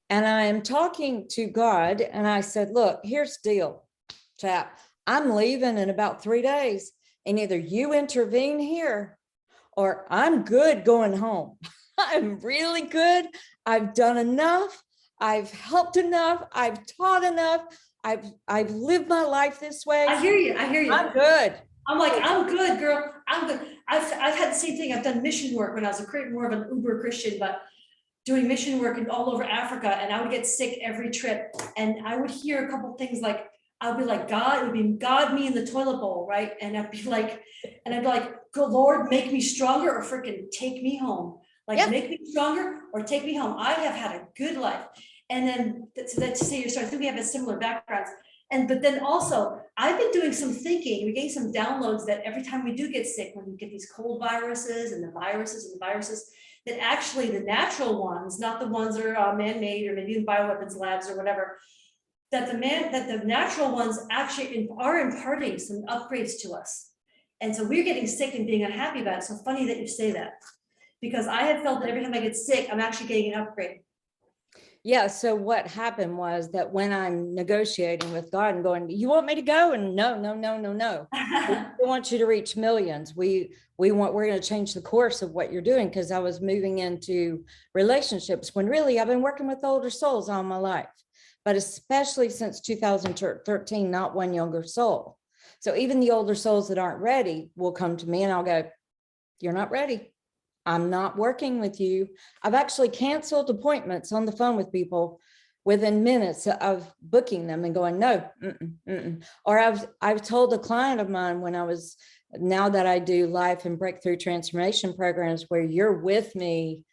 [SPEAKER 2] and I am talking to God, and I said, look, here's the deal, chap. I'm leaving in about 3 days, and either you intervene here or I'm good going home. I'm really good. I've done enough. I've helped enough. I've taught enough. I've lived my life this way.
[SPEAKER 1] I hear you. I hear you.
[SPEAKER 2] I'm good.
[SPEAKER 1] I'm like, I'm good, girl. I'm good. I've had the same thing. I've done mission work when I was more of an uber Christian, but doing mission work all over Africa, and I would get sick every trip. And I would hear a couple things like, I'd be like, God, it would be God, me in the toilet bowl, right? And I'd be like, go Lord, make me stronger or freaking take me home. Like,
[SPEAKER 2] Yep.
[SPEAKER 1] Make me stronger or take me home. I have had a good life. And then to say you're sorry, I think we have a similar backgrounds. But then also, I've been doing some thinking, we getting some downloads that every time we do get sick, when we get these cold viruses and the viruses, that actually the natural ones, not the ones that are man-made or maybe in bioweapons labs or whatever, that the natural ones actually are imparting some upgrades to us. And so we're getting sick and being unhappy about it. So funny that you say that, because I have felt that every time I get sick, I'm actually getting an upgrade.
[SPEAKER 2] Yeah. So what happened was that when I'm negotiating with God and going, you want me to go? And no. We want you to reach millions. We're going to change the course of what you're doing. Because I was moving into relationships when really I've been working with older souls all my life, but especially since 2013, not one younger soul. So even the older souls that aren't ready will come to me and I'll go, you're not ready. I'm not working with you. I've actually canceled appointments on the phone with people within minutes of booking them and going, no. Or I've told a client of mine now that I do life and breakthrough transformation programs where you're with me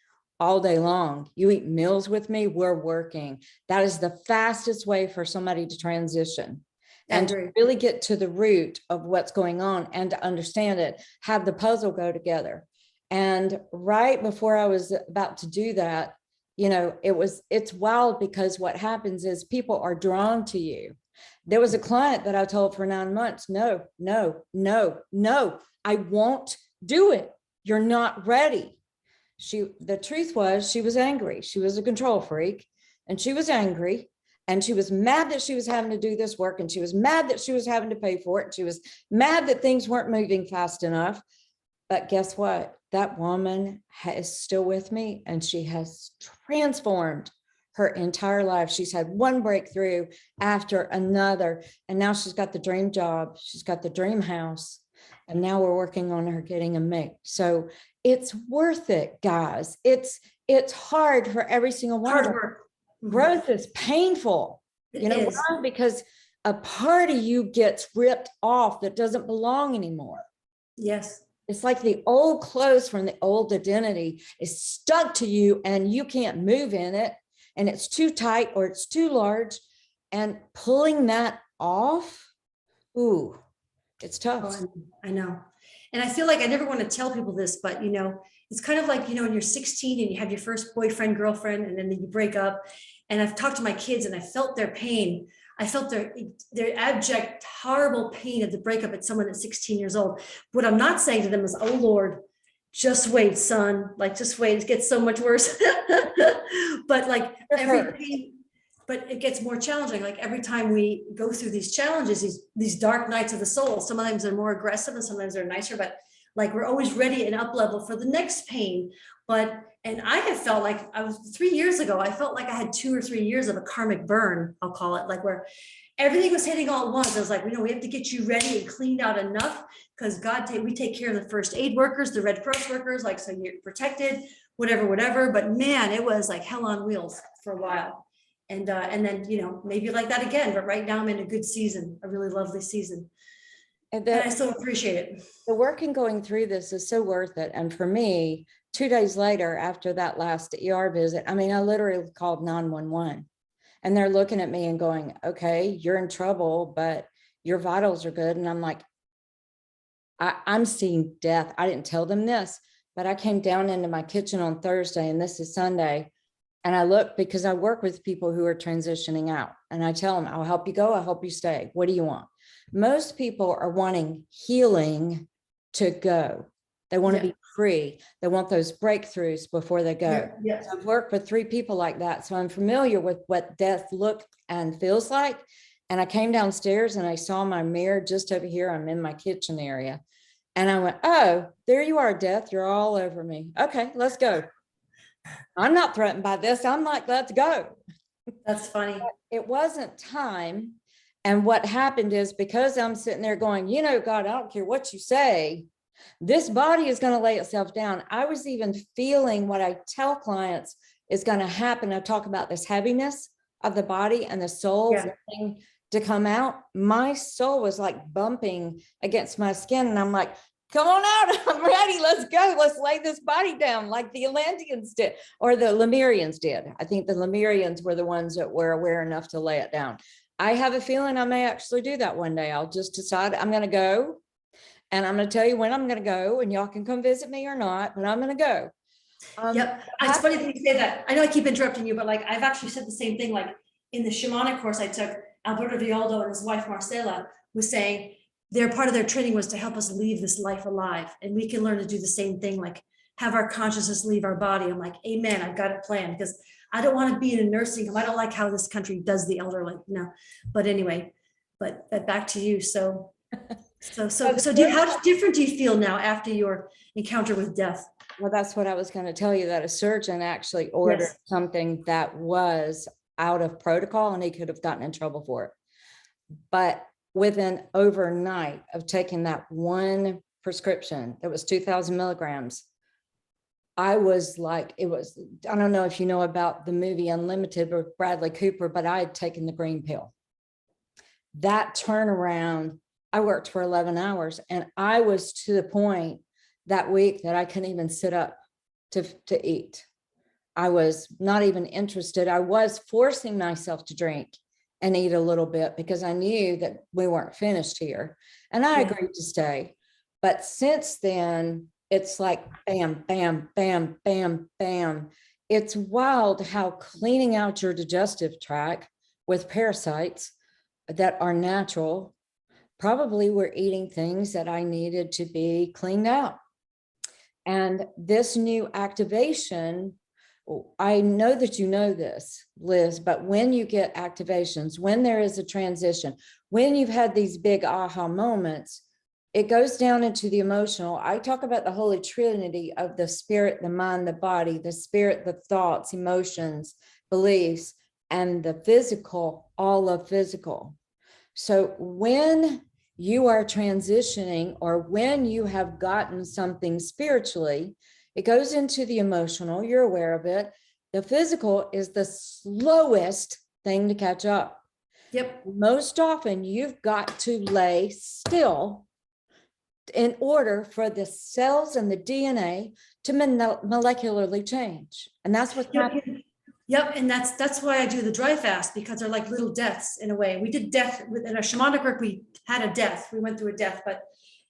[SPEAKER 2] all day long, you eat meals with me, we're working. That is the fastest way for somebody to transition and to really get to the root of what's going on and to understand it, have the puzzle go together. And right before I was about to do that, it's wild, because what happens is people are drawn to you. There was a client that I told for 9 months, no, I won't do it. You're not ready. The truth was she was angry. She was a control freak, and she was angry, and she was mad that she was having to do this work, and she was mad that she was having to pay for it. And she was mad that things weren't moving fast enough. But guess what? That woman is still with me, and she has transformed her entire life. She's had one breakthrough after another, and now she's got the dream job. She's got the dream house, and now we're working on her getting a mate. So it's worth it, guys. It's hard for every single one.
[SPEAKER 1] Hard work.
[SPEAKER 2] Growth is painful. Why? Because a part of you gets ripped off that doesn't belong anymore.
[SPEAKER 1] Yes.
[SPEAKER 2] It's like the old clothes from the old identity is stuck to you and you can't move in it, and it's too tight or it's too large, and pulling that off, ooh, it's tough.
[SPEAKER 1] Oh, I know. And I feel like I never want to tell people this, but it's kind of like, when you're 16 and you have your first boyfriend, girlfriend, and then you break up. And I've talked to my kids and I felt their pain. I felt their abject, horrible pain of the breakup at someone at 16 years old. What I'm not saying to them is, oh Lord, just wait, son. Like, just wait, it gets so much worse. But like but it gets more challenging. Like every time we go through these challenges, these dark nights of the soul, sometimes they're more aggressive and sometimes they're nicer, but like we're always ready and up level for the next pain. And I have felt like 3 years ago, I felt like I had 2 or 3 years of a karmic burn, I'll call it, like where everything was hitting all at once. I was like, we have to get you ready and cleaned out enough, because we take care of the first aid workers, the Red Cross workers, like, so you're protected, whatever. But man, it was like hell on wheels for a while. And then, maybe like that again, but right now I'm in a good season, a really lovely season.
[SPEAKER 2] And
[SPEAKER 1] And I so appreciate it.
[SPEAKER 2] the work in going through this is so worth it. And for me, 2 days later, after that last ER visit, I mean, I literally called 911 and they're looking at me and going, okay, you're in trouble, but your vitals are good. And I'm like, I'm seeing death. I didn't tell them this, but I came down into my kitchen on Thursday and this is Sunday. And I look because I work with people who are transitioning out and I tell them, I'll help you go. I'll help you stay. What do you want? Most people are wanting healing to go. They want to be free. They want those breakthroughs before they go.
[SPEAKER 1] Yeah.
[SPEAKER 2] I've worked with 3 people like that. So I'm familiar with what death looks and feels like. And I came downstairs and I saw my mirror just over here. I'm in my kitchen area. And I went, oh, there you are, death. You're all over me. Okay, let's go. I'm not threatened by this. I'm like, let's go.
[SPEAKER 1] That's funny.
[SPEAKER 2] It wasn't time. And what happened is because I'm sitting there going, you know, God, I don't care what you say. This body is going to lay itself down. I was even feeling what I tell clients is going to happen. I talk about this heaviness of the body and the soul wanting to come out. My soul was like bumping against my skin. And I'm like, come on out. I'm ready. Let's go. Let's lay this body down like the Atlanteans did, or the Lemurians did. I think the Lemurians were the ones that were aware enough to lay it down. I have a feeling I may actually do that one day. I'll just decide I'm going to go. And I'm going to tell you when I'm going to go, and y'all can come visit me or not, but I'm going to go.
[SPEAKER 1] Yep. It's funny that you say that. I know I keep interrupting you, but like, I've actually said the same thing. Like in the shamanic course I took, Alberto Vialdo and his wife, Marcela, was saying their part of their training was to help us leave this life alive. And we can learn to do the same thing, like have our consciousness leave our body. I'm like, amen. I've got it planned because I don't want to be in a nursing home. I don't like how this country does the elderly. No, but anyway, but back to you. So how different do you feel now after your encounter with death?
[SPEAKER 2] Well, that's what I was going to tell you, that a surgeon actually ordered something that was out of protocol and he could have gotten in trouble for it. But within overnight of taking that one prescription that was 2,000 milligrams, I was like, I don't know if you know about the movie Unlimited with Bradley Cooper, but I had taken the green pill. That turnaround, I worked for 11 hours and I was to the point that week that I couldn't even sit up to eat. I was not even interested. I was forcing myself to drink and eat a little bit because I knew that we weren't finished here. And I agreed to stay. But since then, it's like bam, bam, bam, bam, bam. It's wild how cleaning out your digestive tract with parasites that are natural, probably were eating things that I needed to be cleaned out. And this new activation, I know that you know this, Liz, but when you get activations, when there is a transition, when you've had these big aha moments, it goes down into the emotional. I talk about the Holy Trinity of the spirit, the mind, the body, the spirit, the thoughts, emotions, beliefs, and the physical, all of physical. So when you are transitioning or when you have gotten something spiritually, it goes into the emotional, you're aware of it. The physical is the slowest thing to catch up.
[SPEAKER 1] Yep.
[SPEAKER 2] Most often you've got to lay still in order for the cells and the DNA to molecularly change. And that's what's happening.
[SPEAKER 1] Yep, and that's why I do the dry fast, because they're like little deaths in a way. We did death in our shamanic work. We had a death. We went through a death, but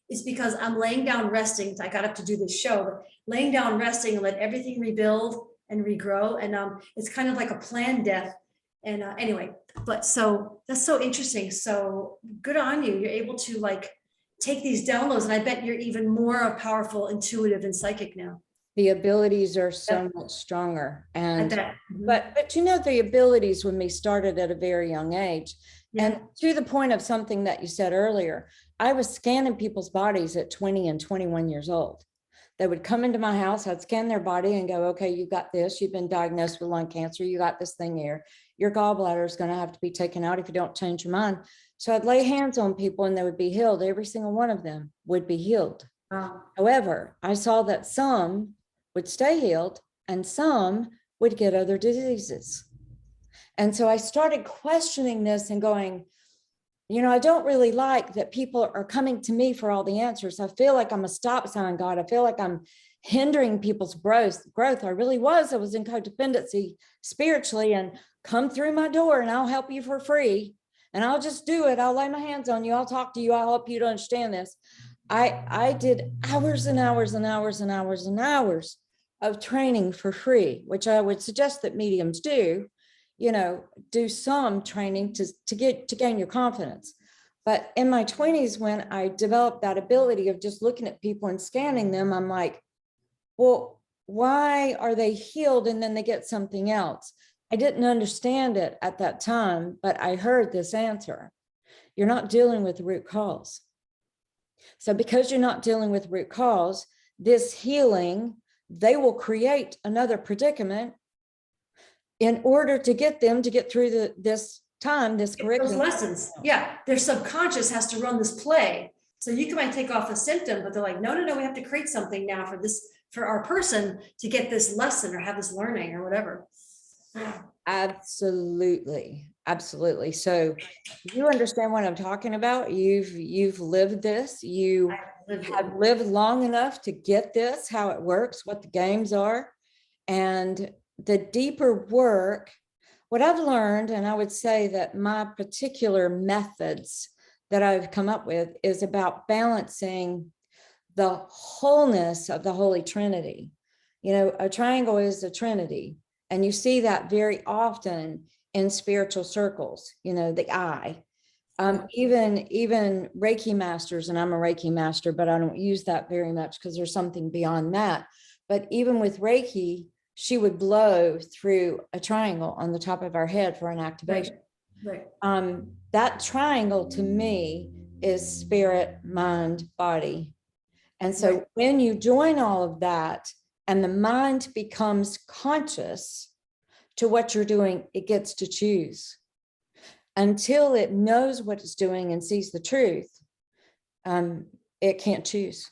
[SPEAKER 1] it's because I'm laying down resting. I got up to do this show, but laying down resting and let everything rebuild and regrow. And it's kind of like a planned death. And anyway, but so that's so interesting. So good on you. You're able to like take these downloads, and I bet you're even more powerful, intuitive, and psychic now.
[SPEAKER 2] The abilities are so much stronger. And
[SPEAKER 1] Mm-hmm.
[SPEAKER 2] but you know, the abilities when we started at a very young age. And to the point of something that you said earlier, I was scanning people's bodies at 20 and 21 years old. They would come into my house, I'd scan their body and go, okay, you got this, you've been diagnosed with lung cancer, you got this thing here, your gallbladder is going to have to be taken out if you don't change your mind. So I'd lay hands on people and they would be healed. Every single one of them would be healed. However, I saw that some would stay healed and some would get other diseases. And so I started questioning this and going, I don't really like that people are coming to me for all the answers. I feel like I'm a stop sign, God. I feel like I'm hindering people's growth. I really was. I was in codependency spiritually, and come through my door and I'll help you for free. And I'll just do it. I'll lay my hands on you. I'll talk to you. I'll help you to understand this. I did hours and hours and hours and hours and hours of training for free, which I would suggest that mediums do, do some training to gain your confidence. But in my 20s, when I developed that ability of just looking at people and scanning them, I'm like, well, why are they healed and then they get something else? I didn't understand it at that time, but I heard this answer. You're not dealing with the root cause. So because you're not dealing with root cause, this healing, they will create another predicament in order to get them to get through this curriculum.
[SPEAKER 1] Those lessons. Yeah. Their subconscious has to run this play. So you might take off a symptom, but they're like, no, we have to create something now for our person to get this lesson or have this learning or whatever.
[SPEAKER 2] Absolutely. So you understand what I'm talking about. You've lived this. You have lived long enough to get this, how it works, what the games are. And the deeper work, what I've learned, and I would say that my particular methods that I've come up with is about balancing the wholeness of the Holy Trinity. A triangle is a Trinity, and you see that very often in spiritual circles, the eye. Even Reiki masters, and I'm a Reiki master, but I don't use that very much because there's something beyond that. But even with Reiki, she would blow through a triangle on the top of our head for an activation.
[SPEAKER 1] Right.
[SPEAKER 2] That triangle to me is spirit, mind, body. And so when you join all of that and the mind becomes conscious to what you're doing, it gets to choose. Until it knows what it's doing and sees the truth, it can't choose.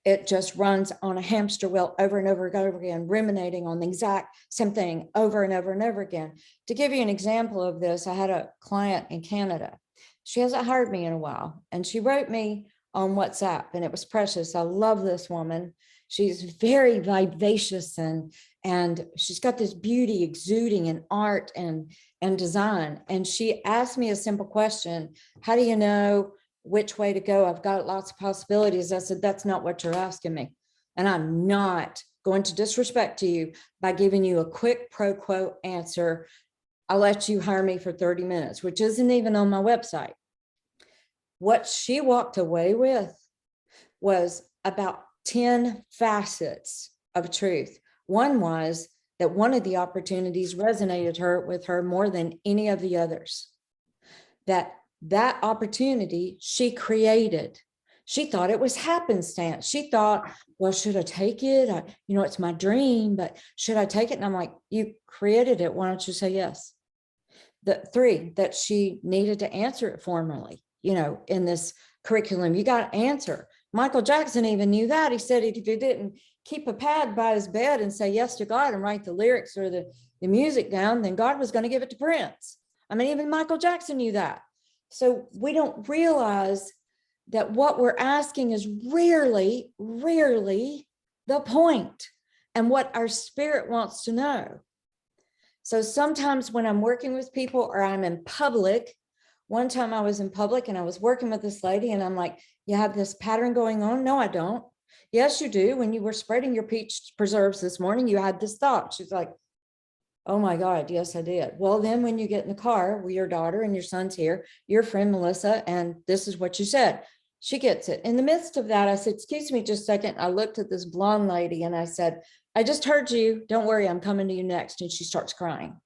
[SPEAKER 2] It just runs on a hamster wheel over and over and over again, ruminating on the exact same thing over and over and over again. To give you an example of this, I had a client in Canada. She hasn't hired me in a while, and she wrote me on WhatsApp, and it was precious. I love this woman. She's very vivacious and she's got this beauty exuding in art and design. And she asked me a simple question: how do you know which way to go? I've got lots of possibilities. I said, that's not what you're asking me. And I'm not going to disrespect to you by giving you a quick pro quo answer. I'll let you hire me for 30 minutes, which isn't even on my website. What she walked away with was about 10 facets of truth. One was that one of the opportunities resonated with her more than any of the others. That opportunity she created. She thought it was happenstance. She thought, well, should I take it? It's my dream, but should I take it? And I'm like, you created it. Why don't you say yes? The 3, that she needed to answer it formally, in this curriculum. You got to answer. Michael Jackson even knew that. He said if he didn't keep a pad by his bed and say yes to God and write the lyrics or the music down, then God was going to give it to Prince. I mean, even Michael Jackson knew that. So we don't realize that what we're asking is rarely the point and what our spirit wants to know. So sometimes when I'm working with people or I'm in public, one time I was in public and I was working with this lady and I'm like, you have this pattern going on? No, I don't. Yes, you do. When you were spreading your peach preserves this morning, you had this thought. She's like, oh my God, yes, I did. Well, then when you get in the car with your daughter and your son's here, your friend Melissa, and this is what you said. She gets it. In the midst of that, I said, excuse me just a second. I looked at this blonde lady and I said, I just heard you. Don't worry, I'm coming to you next. And she starts crying.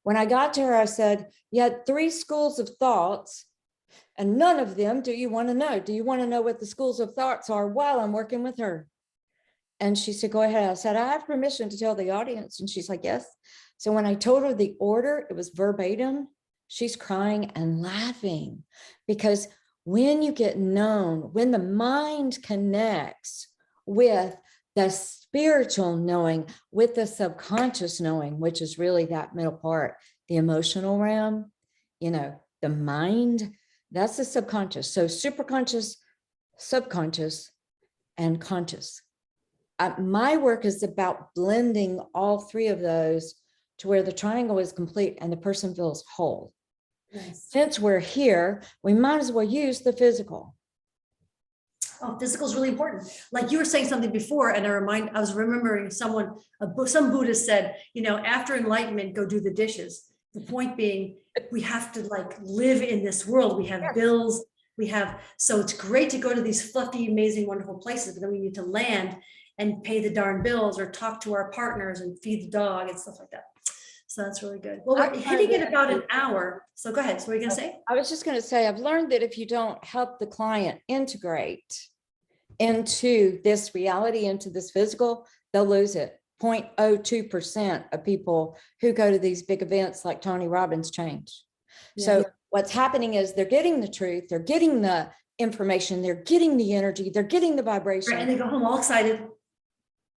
[SPEAKER 2] When I got to her, I said, you had 3 schools of thoughts and none of them do you want to know. Do you want to know what the schools of thoughts are while I'm working with her? And she said, go ahead. I said, I have permission to tell the audience. And she's like, yes. So when I told her the order, it was verbatim. She's crying and laughing because when you get known, when the mind connects with the spiritual knowing, with the subconscious knowing, which is really that middle part, the emotional realm, the the mind, that's the subconscious. So superconscious, subconscious, and conscious. My work is about blending all three of those to where the triangle is complete and the person feels whole.
[SPEAKER 1] Nice.
[SPEAKER 2] Since we're here, we might as well use the physical.
[SPEAKER 1] Oh, physical is really important. Like you were saying something before, and I was remembering some Buddhist said, after enlightenment, go do the dishes. The point being, we have to like live in this world. We have bills, so it's great to go to these fluffy, amazing, wonderful places, but then we need to land and pay the darn bills or talk to our partners and feed the dog and stuff like that. So that's really good. Well, we're hitting it about an hour. So go ahead. So what are you going to say?
[SPEAKER 2] I was just going to say, I've learned that if you don't help the client integrate into this reality, into this physical, they'll lose it. 0.02% of people who go to these big events like Tony Robbins change.
[SPEAKER 1] Yeah.
[SPEAKER 2] So what's happening is they're getting the truth, they're getting the information, they're getting the energy, they're getting the vibration.
[SPEAKER 1] Right, and they go home all excited.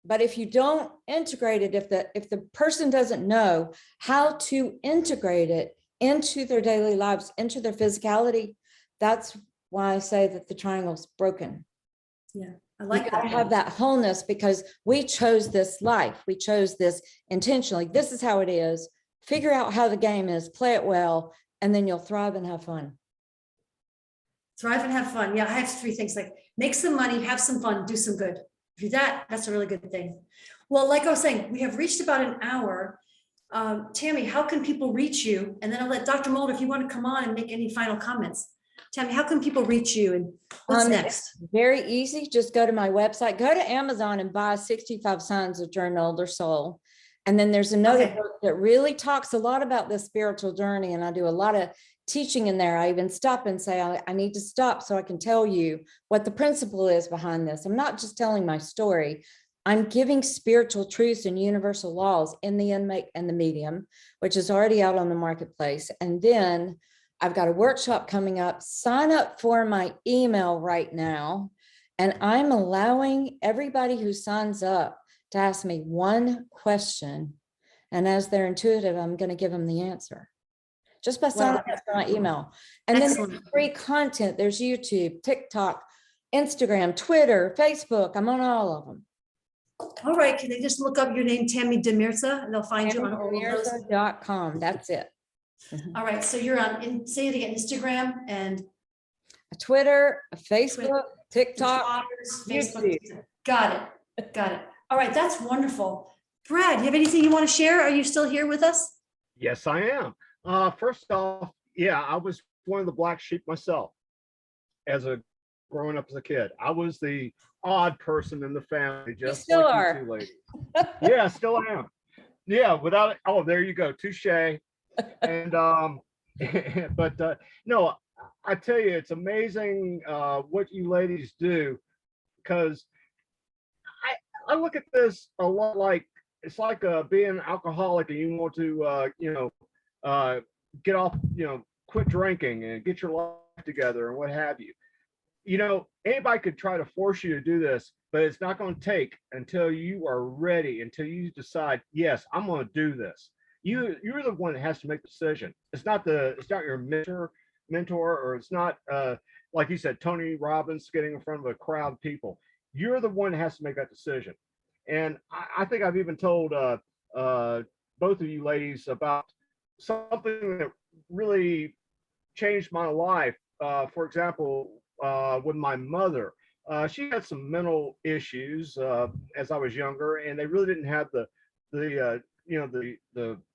[SPEAKER 2] But if you don't integrate it, if the person doesn't know how to integrate it into their daily lives, into their physicality, that's why I say that the triangle's broken.
[SPEAKER 1] Yeah, I like
[SPEAKER 2] you
[SPEAKER 1] that.
[SPEAKER 2] gotta have that wholeness because we chose this life. We chose this intentionally. This is how it is. Figure out how the game is, play it well, and then you'll thrive and have fun.
[SPEAKER 1] Thrive and have fun. Yeah, I have three things like make some money, have some fun, do some good. If you do that, that's a really good thing. Well, like I was saying, we have reached about an hour. Tammy, how can people reach you? And then I'll let Dr. Mulder, if you want to come on and make any final comments. Tammy, how can people reach you and what's next?
[SPEAKER 2] Very easy. Just go to my website, go to Amazon and buy 65 Signs that You're an Older Soul. And then there's another book that really talks a lot about the spiritual journey. And I do a lot of teaching in there. I even stop and say, I need to stop so I can tell you what the principle is behind this. I'm not just telling my story. I'm giving spiritual truths and universal laws in the inmate and the medium, which is already out on the marketplace. And then I've got a workshop coming up. Sign up for my email right now. And I'm allowing everybody who signs up to ask me one question. And as they're intuitive, I'm going to give them the answer just by signing up for my email. And then there's free content. There's YouTube, TikTok, Instagram, Twitter, Facebook. I'm on all of them.
[SPEAKER 1] All right. Can they just look up your name, Tammy De Mirza, and they'll find you on all of those?
[SPEAKER 2] TammyDeMirza.com. That's it.
[SPEAKER 1] All right. So you're on, say it again, Instagram and
[SPEAKER 2] Twitter, Facebook, TikTok,
[SPEAKER 1] Facebook. Got it. Got it. All right. That's wonderful. Brad, you have anything you want to share? Are you still here with us?
[SPEAKER 3] Yes, I am. First off, yeah, I was one of the black sheep myself growing up as a kid. I was the odd person in the family, just like you two ladies. Yeah, still am. Yeah, without it. Oh, there you go. Touche. And but no, I tell you, it's amazing what you ladies do, because I look at this a lot like it's like being an alcoholic and you want to get off, quit drinking and get your life together and what have you. Anybody could try to force you to do this, but it's not going to take until you are ready, until you decide, yes, I'm going to do this. You're the one that has to make the decision. It's not your mentor, or it's not like you said, Tony Robbins getting in front of a crowd of people. You're the one that has to make that decision. And I think I've even told both of you ladies about something that really changed my life. For example, with my mother, she had some mental issues as I was younger, and they really didn't have the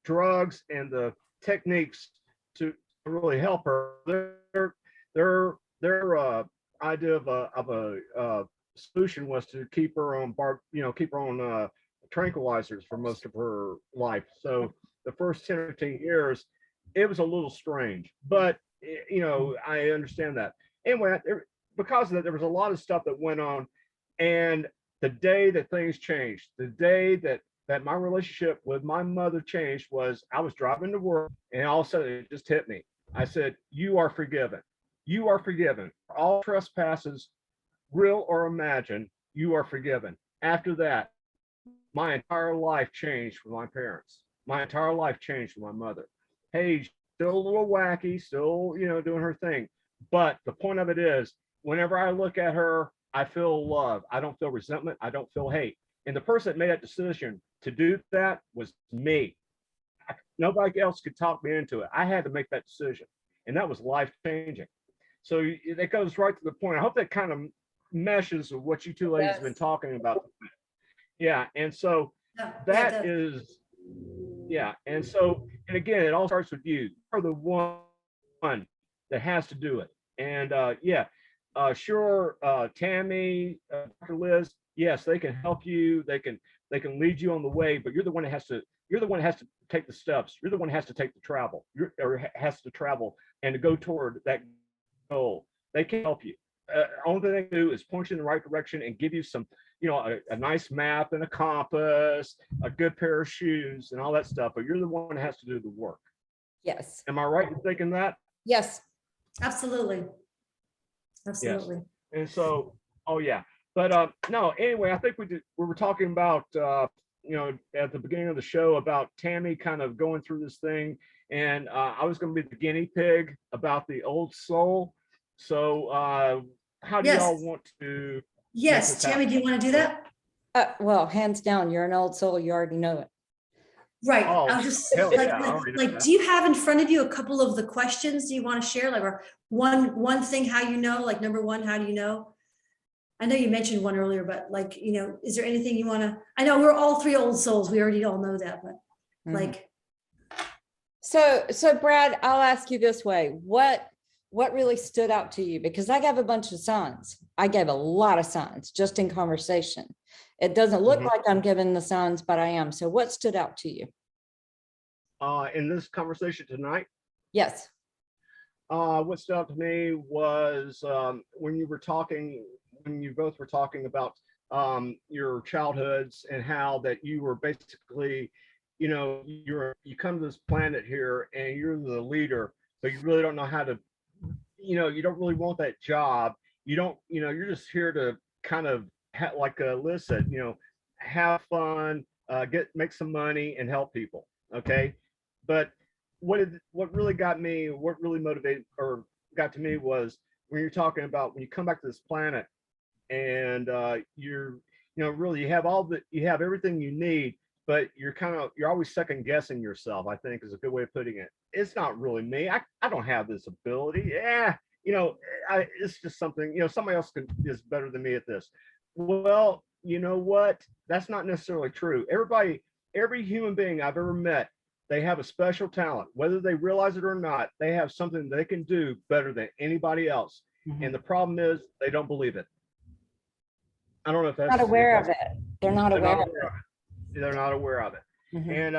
[SPEAKER 3] drugs and the techniques to really help her. Their idea of a solution was to keep her on tranquilizers for most of her life. So the first 10 or 15 years, it was a little strange, but I understand that. Anyway, because of that, there was a lot of stuff that went on. And the day that things changed, the day that my relationship with my mother changed, was I was driving to work, and all of a sudden it just hit me. I said, "You are forgiven. You are forgiven. All trespasses, real or imagined, you are forgiven." After that, my entire life changed with my parents. My entire life changed with my mother. Hey, still a little wacky, still, doing her thing. But the point of it is, whenever I look at her, I feel love. I don't feel resentment. I don't feel hate. And the person that made that decision to do that was me. Nobody else could talk me into it. I had to make that decision, and that was life changing. So it goes right to the point. I hope that kind of meshes with what you two ladies have been talking about. Yeah, and so that is, yeah, and so, and again, it all starts with you. You're the one that has to do it. And yeah, sure, Tammy, Dr. Liz, yes, they can help you. They can lead you on the way, but you're the one that has to. You're the one that has to take the steps. You're the one that has to take the travel. Or has to travel and to go toward that goal. They can help you. Only thing they can do is point you in the right direction and give you some, a nice map and a compass, a good pair of shoes, and all that stuff. But you're the one that has to do the work.
[SPEAKER 2] Yes.
[SPEAKER 3] Am I right in thinking that?
[SPEAKER 2] Yes.
[SPEAKER 1] Absolutely. Absolutely.
[SPEAKER 3] Yes. And so, oh yeah. But no, anyway, I think we were talking about at the beginning of the show about Tammy kind of going through this thing, and I was going to be the guinea pig about the old soul. So how do y'all want to?
[SPEAKER 1] Yes, Tammy, do you want to do that?
[SPEAKER 2] Well, hands down, you're an old soul. You already know it.
[SPEAKER 1] Right.
[SPEAKER 3] Oh,
[SPEAKER 1] I was just
[SPEAKER 3] hell
[SPEAKER 1] like,
[SPEAKER 3] yeah, I already know
[SPEAKER 1] like,
[SPEAKER 3] that.
[SPEAKER 1] do you have in front of you a couple of the questions do you want to share? Like, or one thing, how you know, like number one, how do you know? I know you mentioned one earlier, but like, is there anything you want to, I know we're all three old souls. We already all know that, but like.
[SPEAKER 2] So Brad, I'll ask you this way. What really stood out to you? Because I gave a bunch of signs. I gave a lot of signs just in conversation. It doesn't look like I'm giving the signs, but I am. So what stood out to you?
[SPEAKER 3] In this conversation tonight?
[SPEAKER 2] Yes.
[SPEAKER 3] What stood out to me was when you both were talking about your childhoods and how that you were basically, you come to this planet here and you're the leader, but you really don't know how to, you don't really want that job. You don't, you're just here to kind of like Liz said, have fun, make some money and help people. Okay. But what really got me, what really motivated or got to me was when you're talking about when you come back to this planet and you're, really you have everything you need, but you're always second guessing yourself, I think is a good way of putting it. It's not really me. I don't have this ability. Yeah. It's just something, somebody else is better than me at this. Well, you know what? That's not necessarily true. Every human being I've ever met, they have a special talent, whether they realize it or not. They have something they can do better than anybody else. And the problem is they don't believe it. I don't know if that's
[SPEAKER 2] Not aware of it. They're not aware of it.
[SPEAKER 3] They're not aware of it.
[SPEAKER 2] Mhm.
[SPEAKER 3] And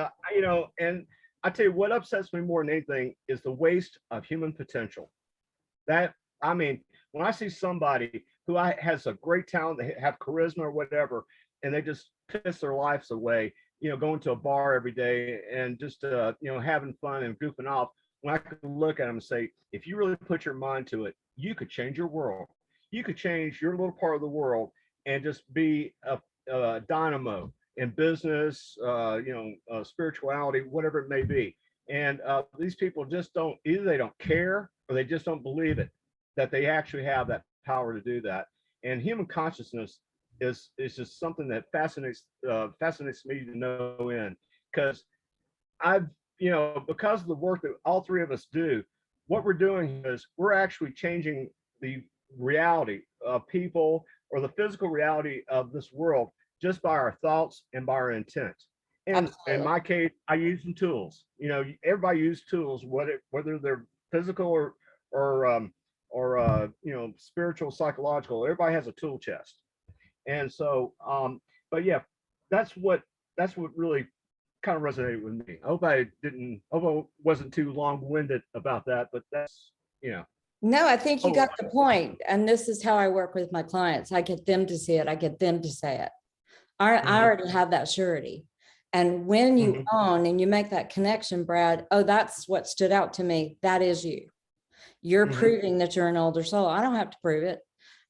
[SPEAKER 3] and I tell you what upsets me more than anything is the waste of human potential. When I see somebody who has a great talent, they have charisma or whatever, and they just piss their lives away, going to a bar every day and just having fun and goofing off. When I could look at them and say, if you really put your mind to it, you could change your world. You could change your little part of the world and just be a dynamo in business, spirituality, whatever it may be. And these people just either they don't care or they just don't believe it, that they actually have that power to do that. And human consciousness is just something that fascinates me to know in, because because of the work that all three of us do, what we're doing is we're actually changing the reality of people or the physical reality of this world just by our thoughts and by our intent. And
[SPEAKER 2] Absolutely.
[SPEAKER 3] in my case, I use some tools. Everybody uses tools, whether they're physical or spiritual, psychological. Everybody has a tool chest. And so, but yeah, that's what really kind of resonated with me. I hope I wasn't too long-winded about that, but that's,
[SPEAKER 2] No, I think you got the point. And this is how I work with my clients. I get them to see it. I get them to say it. I already have that surety. And when you own and you make that connection, Brad, oh, that's what stood out to me. That is you. You're proving that you're an older soul. I don't have to prove it.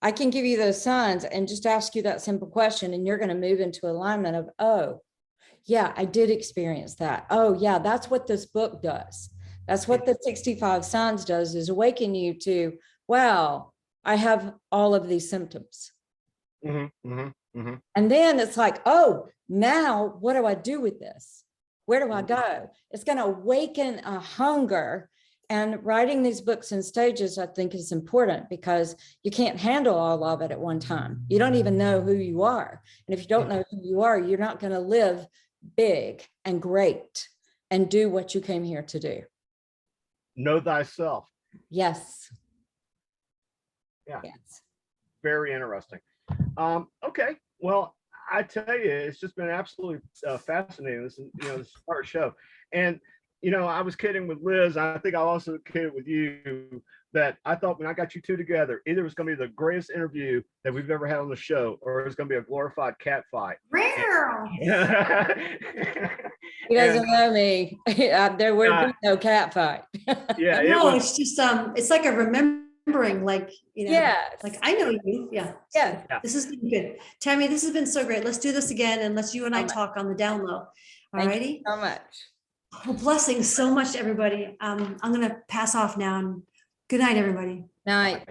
[SPEAKER 2] I can give you those signs and just ask you that simple question, and you're going to move into alignment of, oh, yeah, I did experience that. Oh, yeah, that's what this book does. That's what the 65 signs does, is awaken you to, wow, I have all of these symptoms. And then it's like, oh, now what do I do with this? Where do I go? It's going to awaken a hunger. And writing these books in stages, I think, is important because you can't handle all of it at one time. You don't even know who you are. And if you don't know who you are, you're not going to live big and great and do what you came here to do.
[SPEAKER 3] Know thyself.
[SPEAKER 2] Yes.
[SPEAKER 3] Yeah.
[SPEAKER 2] Yes.
[SPEAKER 3] Very interesting. Okay. Well, I tell you, it's just been absolutely fascinating. This is, this is our show. And, I was kidding with Liz. I think I also kidded with you that I thought when I got you two together, either it was going to be the greatest interview that we've ever had on the show, or it was going to be a glorified cat fight.
[SPEAKER 1] Rare.
[SPEAKER 2] He doesn't know me. There would be no cat fight.
[SPEAKER 3] Yeah.
[SPEAKER 1] No, it's just it's like a remembering, like,
[SPEAKER 2] Yes.
[SPEAKER 1] like I know you. Yeah.
[SPEAKER 2] Yeah.
[SPEAKER 1] This has been good. Tammy, this has been so great. Let's do this again and let's you and I talk on the down low. All
[SPEAKER 2] Thank
[SPEAKER 1] righty.
[SPEAKER 2] you so much.
[SPEAKER 1] Well, blessings so much to everybody. I'm gonna pass off now and good night, everybody.
[SPEAKER 2] Night.